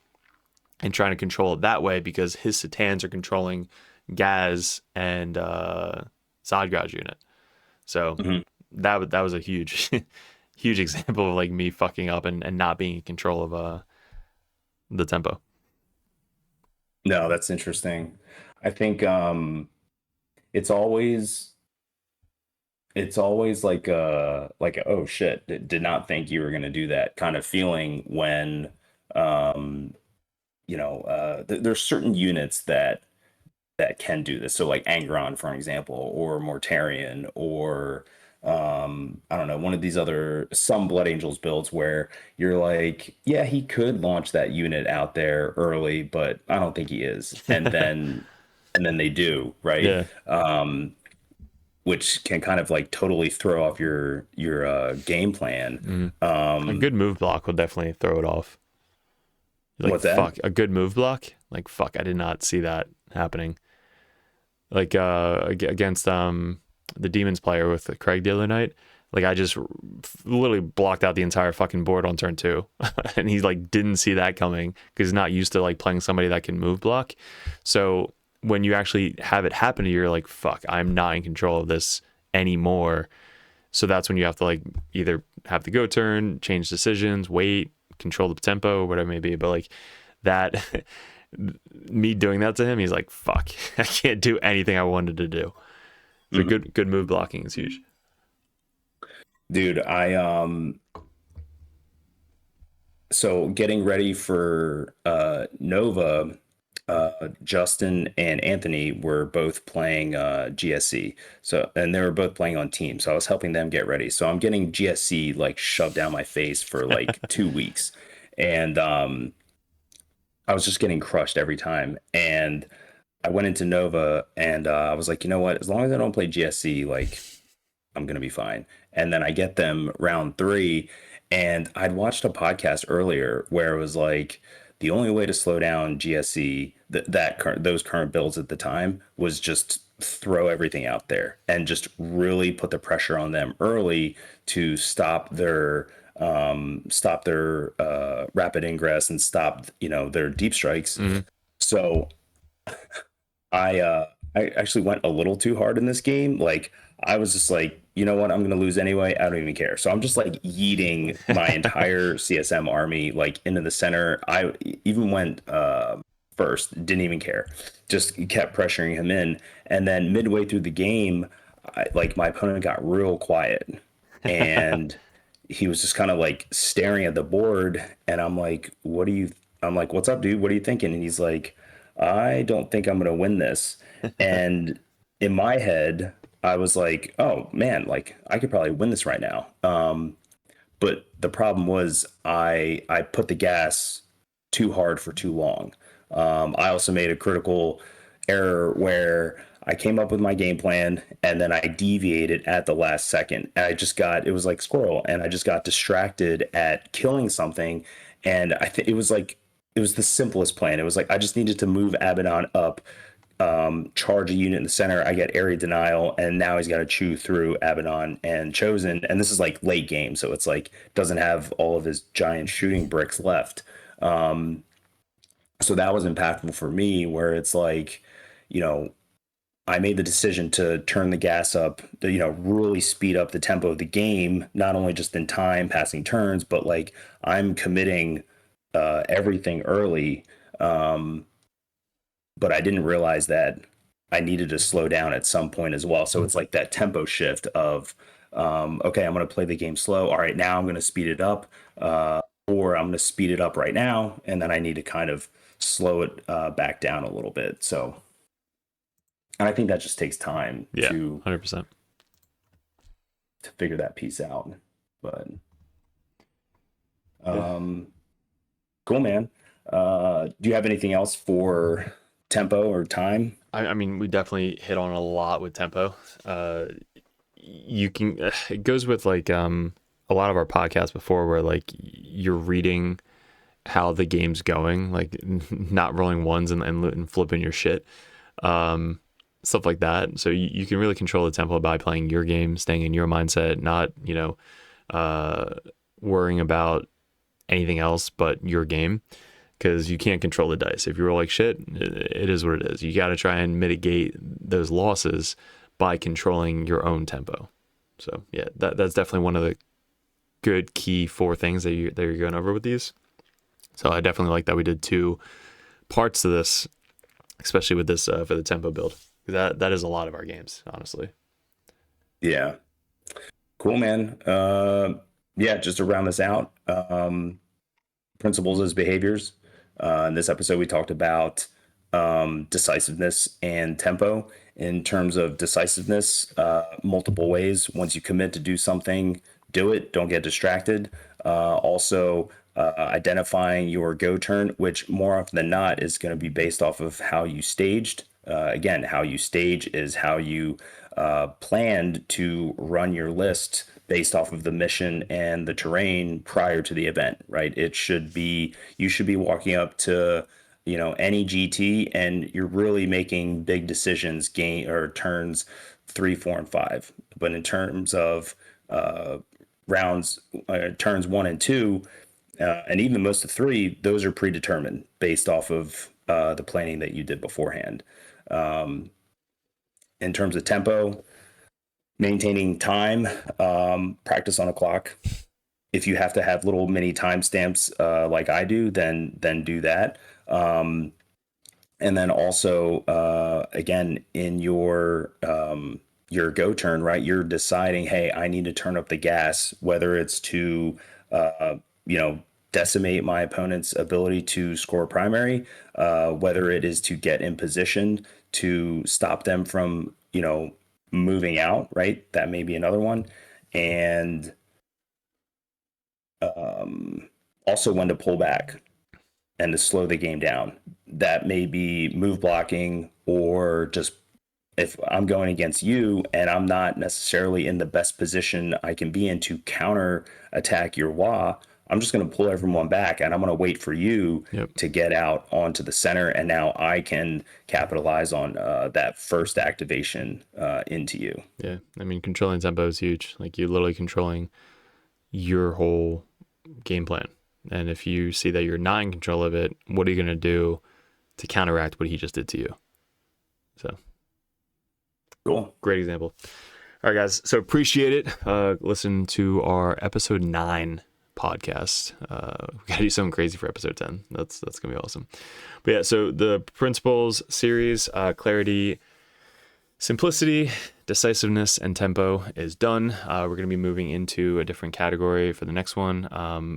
and trying to control it that way because his Satans are controlling Gaz and Zodgrau's unit. So that was a huge huge example of like me fucking up and not being in control of the tempo. No, that's interesting. I think it's always like oh shit, did not think you were gonna do that kind of feeling when there's certain units that can do this. So like Angron, for example, or Mortarion, or I don't know, one of these some Blood Angels builds where you're like, yeah, he could launch that unit out there early, but I don't think he is. And then they do, right? Yeah. Which can kind of like totally throw off your game plan. A good move block will definitely throw it off. Like, what's that? Fuck, a good move block? Like, fuck, I did not see that happening. Like against the Demons player with Craig the other night, like I just literally blocked out the entire fucking board on turn 2. And he like didn't see that coming because he's not used to like playing somebody that can move block. So when you actually have it happen to you, you're like, fuck, I'm not in control of this anymore. So that's when you have to like either have the go turn, change decisions, wait, control the tempo, whatever it may be. But like that, me doing that to him, he's like, fuck, I can't do anything I wanted to do. So good move blocking is huge. Dude, so getting ready for Nova, Justin and Anthony were both playing GSC. And they were both playing on team. So I was helping them get ready. So I'm getting GSC like shoved down my face for like 2 weeks. And I was just getting crushed every time. And I went into Nova and I was like, you know what? As long as I don't play GSC, like I'm going to be fine. And then I get them round 3. And I'd watched a podcast earlier where it was like, the only way to slow down GSC, those current builds at the time, was just throw everything out there and just really put the pressure on them early to stop their rapid ingress and stop their deep strikes. So I actually went a little too hard in this game. Like I was just like, you know what, I'm gonna lose anyway. I don't even care. So I'm just like yeeting my entire CSM army like into the center. I even went first, didn't even care. Just kept pressuring him in. And then midway through the game, my opponent got real quiet. And he was just kind of like staring at the board. And I'm like, what's up, dude? What are you thinking? And he's like, I don't think I'm gonna win this. And in my head, I was like, oh man, like I could probably win this right now. But the problem was I put the gas too hard for too long. I also made a critical error where I came up with my game plan and then I deviated at the last second. And it was like squirrel, and I just got distracted at killing something. And I think it was the simplest plan. It was like I just needed to move Abaddon up, charge a unit in the center. I get area denial, and now he's got to chew through Abaddon and Chosen. And this is like late game, so it's like doesn't have all of his giant shooting bricks left. So that was impactful for me, where it's like, I made the decision to turn the gas up, really speed up the tempo of the game, not only just in time, passing turns, but like I'm committing everything early. But I didn't realize that I needed to slow down at some point as well. So it's like that tempo shift of, okay, I'm going to play the game slow. All right, now I'm going to speed it up, or I'm going to speed it up right now. And then I need to kind of slow it back down a little bit. So, and I think that just takes time to 100% to figure that piece out. But, cool, man. Do you have anything else for tempo or time? I mean, we definitely hit on a lot with tempo. It goes with like a lot of our podcasts before, where like you're reading how the game's going, like not rolling ones and flipping your shit, stuff like that. So you can really control the tempo by playing your game, staying in your mindset, not, worrying about anything else but your game, because you can't control the dice. If you roll like shit, it is what it is. You got to try and mitigate those losses by controlling your own tempo. So yeah, that's definitely one of the good key 4 things that you're going over with these. So I definitely like that we did 2 parts to this, especially with this for the tempo build. That is a lot of our games, honestly. Yeah. Cool, man. Yeah, just to round this out, principles as behaviors. In this episode, we talked about decisiveness and tempo. In terms of decisiveness, multiple ways. Once you commit to do something, do it. Don't get distracted. Also, identifying your go turn, which more often than not is going to be based off of how you staged. Again, how you stage is how you planned to run your list based off of the mission and the terrain prior to the event, right? You should be walking up to, any GT, and you're really making big decisions, game or turns 3, 4, and 5. But in terms of rounds, turns 1 and 2, and even most of 3, those are predetermined based off of the planning that you did beforehand. In terms of tempo, maintaining time, practice on a clock. If you have to have little mini timestamps like I do, then do that. And then also, again, in your go turn, right? You're deciding, hey, I need to turn up the gas, whether it's to, decimate my opponent's ability to score primary, whether it is to get in position to stop them from, moving out, right? That may be another one. And also when to pull back and to slow the game down. That may be move blocking, or just if I'm going against you and I'm not necessarily in the best position I can be in to counter attack your Wa, I'm just going to pull everyone back and I'm going to wait for you to get out onto the center. And now I can capitalize on that first activation into you. Yeah. I mean, controlling tempo is huge. Like, you're literally controlling your whole game plan. And if you see that you're not in control of it, what are you going to do to counteract what he just did to you? So cool. Great example. All right, guys. So appreciate it. Listen to our episode 9 podcast. We gotta do something crazy for episode 10. That's gonna be awesome. But yeah, so the principles series, clarity, simplicity, decisiveness, and tempo is done. We're going to be moving into a different category for the next one.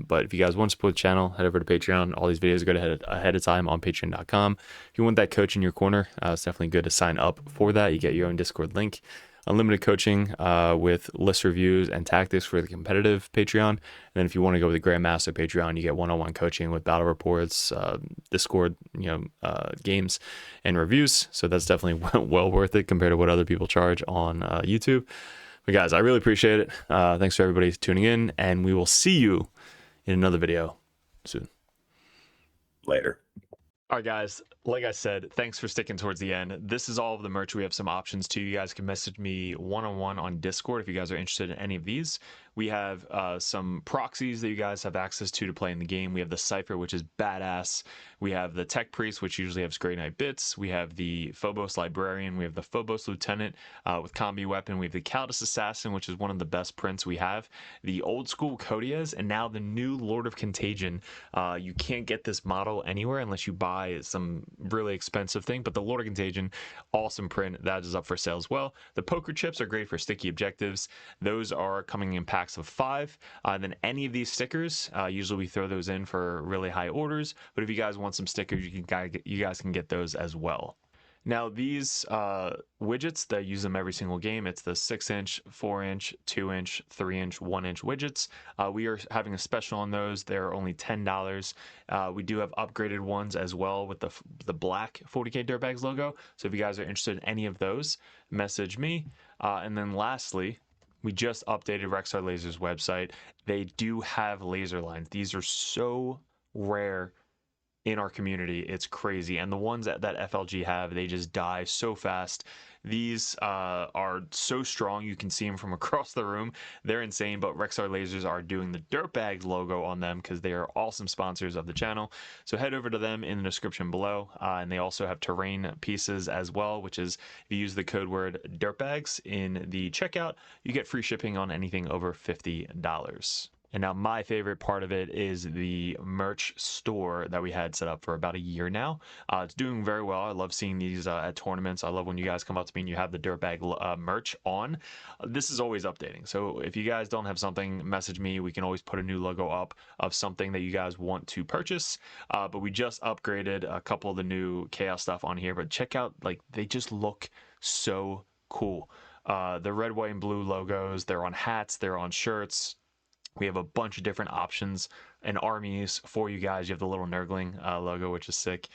But if you guys want to support the channel, head over to Patreon. All these videos go ahead of time on patreon.com. If you want that coach in your corner, it's definitely good to sign up for that. You get your own Discord link. Unlimited coaching with list reviews and tactics for the competitive Patreon. And then if you want to go with the Grandmaster Patreon, you get one-on-one coaching with battle reports, Discord, games and reviews. So that's definitely well worth it compared to what other people charge on YouTube. But guys, I really appreciate it. Thanks for everybody tuning in, and we will see you in another video soon. Later. All right, guys, like I said, thanks for sticking towards the end. This is all of the merch. We have some options too. You guys can message me one-on-one on Discord if you guys are interested in any of these. We have some proxies that you guys have access to play in the game. We have the Cypher, which is badass. We have the Tech Priest, which usually has Grey Knight bits. We have the Phobos Librarian. We have the Phobos Lieutenant with Combi Weapon. We have the Caldus Assassin, which is one of the best prints we have. The old school Codias, and now the new Lord of Contagion. You can't get this model anywhere unless you buy some really expensive thing, but the Lord of Contagion, awesome print. That is up for sale as well. The poker chips are great for sticky objectives. Those are coming in packs of 5. Then any of these stickers, usually we throw those in for really high orders, but if you guys want some stickers, you guys can get those as well. Now these widgets, that use them every single game. It's the 6-inch, 4-inch, 2-inch, 3-inch, 1-inch widgets. We are having a special on those. They're only $10. We do have upgraded ones as well with the black 40K Dirtbags logo. So if you guys are interested in any of those, message me. And then lastly, we just updated Rexar Laser's website. They do have laser lines. These are so rare in our community. It's crazy. And the ones that FLG have, they just die so fast. These are so strong. You can see them from across the room. They're insane, but Rexar Lasers are doing the Dirtbags logo on them because they are awesome sponsors of the channel. So head over to them in the description below. And they also have terrain pieces as well, which is if you use the code word Dirtbags in the checkout, you get free shipping on anything over $50. And now my favorite part of it is the merch store that we had set up for about a year now. It's doing very well. I love seeing these at tournaments. I love when you guys come up to me and you have the Dirtbag merch on. This is always updating. So if you guys don't have something, message me. We can always put a new logo up of something that you guys want to purchase. But we just upgraded a couple of the new Chaos stuff on here. But check out, like, they just look so cool. The red, white, and blue logos, they're on hats, they're on shirts. We have a bunch of different options and armies for you guys. You have the little Nurgling logo, which is sick.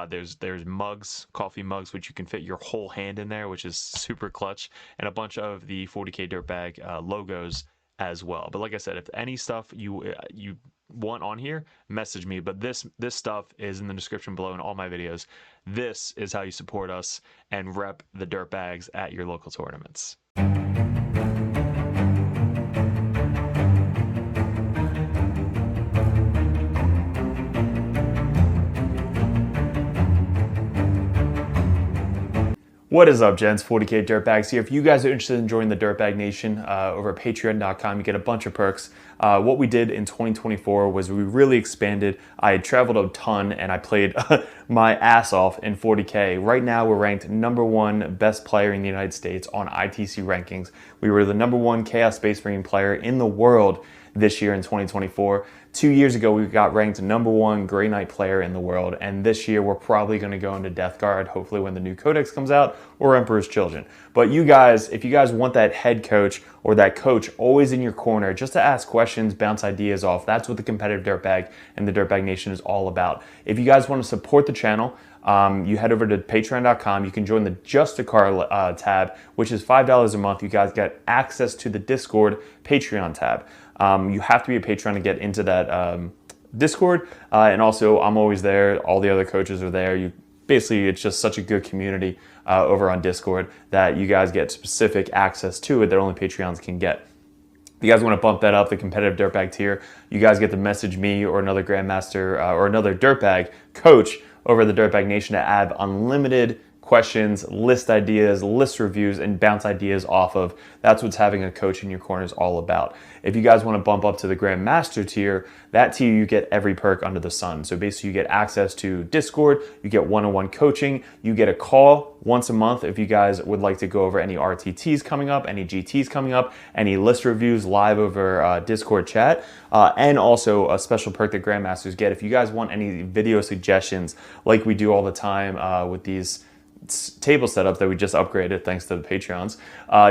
There's mugs, coffee mugs, which you can fit your whole hand in there, which is super clutch, and a bunch of the 40K Dirtbag logos as well. But like I said, if any stuff you want on here, message me. But this stuff is in the description below in all my videos. This is how you support us and rep the Dirtbags at your local tournaments. What is up, gents? 40K Dirtbags here. If you guys are interested in joining the Dirtbag Nation over at patreon.com, you get a bunch of perks. What we did in 2024 was we really expanded. I had traveled a ton and I played my ass off in 40K. Right now, we're ranked #1 best player in the United States on ITC rankings. We were the #1 Chaos Space Marine player in the world this year in 2024. 2 years ago, we got ranked #1 Grey Knight player in the world, and this year we're probably going to go into Death Guard, hopefully when the new Codex comes out, or Emperor's Children. But you guys, if you guys want that head coach or that coach always in your corner, just to ask questions, bounce ideas off, that's what the competitive Dirtbag and the Dirtbag Nation is all about. If you guys want to support the channel, you head over to patreon.com. You can join the Just a Car tab, which is $5 a month. You guys get access to the Discord Patreon tab. You have to be a patron to get into that Discord, and also I'm always there. All the other coaches are there. Basically, it's just such a good community over on Discord that you guys get specific access to it that only Patreons can get. If you guys want to bump that up, the competitive Dirtbag tier, you guys get to message me or another Grandmaster or another Dirtbag coach over the Dirtbag Nation to add unlimited questions, list ideas, list reviews, and bounce ideas off of. That's what having a coach in your corner is all about. If you guys want to bump up to the Grandmaster tier, that tier you get every perk under the sun. So basically you get access to Discord, you get one-on-one coaching, you get a call once a month if you guys would like to go over any RTTs coming up, any GTs coming up, any list reviews live over Discord chat, and also a special perk that Grandmasters get. If you guys want any video suggestions like we do all the time with these table setup that we just upgraded thanks to the Patreons,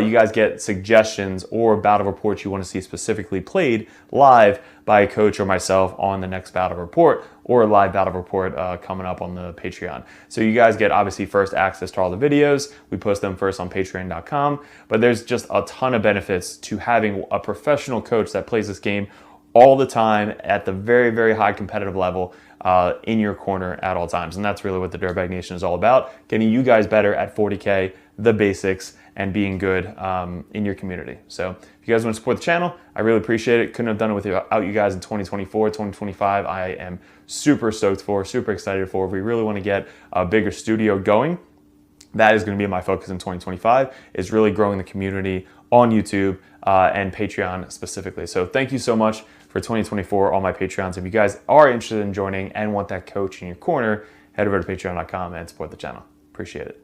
you guys get suggestions or battle reports you want to see specifically played live by a coach or myself on the next battle report, or a live battle report coming up on the Patreon. So you guys get obviously first access to all the videos. We post them first on patreon.com, but there's just a ton of benefits to having a professional coach that plays this game all the time at the very, very high competitive level in your corner at all times. And that's really what the Dirtbag Nation is all about, getting you guys better at 40K, the basics, and being good in your community. So if you guys want to support the channel, I really appreciate it. Couldn't have done it without you guys in 2024, 2025. I am super stoked for, super excited for. We really want to get a bigger studio going. That is going to be my focus in 2025, is really growing the community on YouTube and Patreon specifically. So thank you so much for 2024, all my Patreons. If you guys are interested in joining and want that coach in your corner, head over to patreon.com and support the channel. Appreciate it.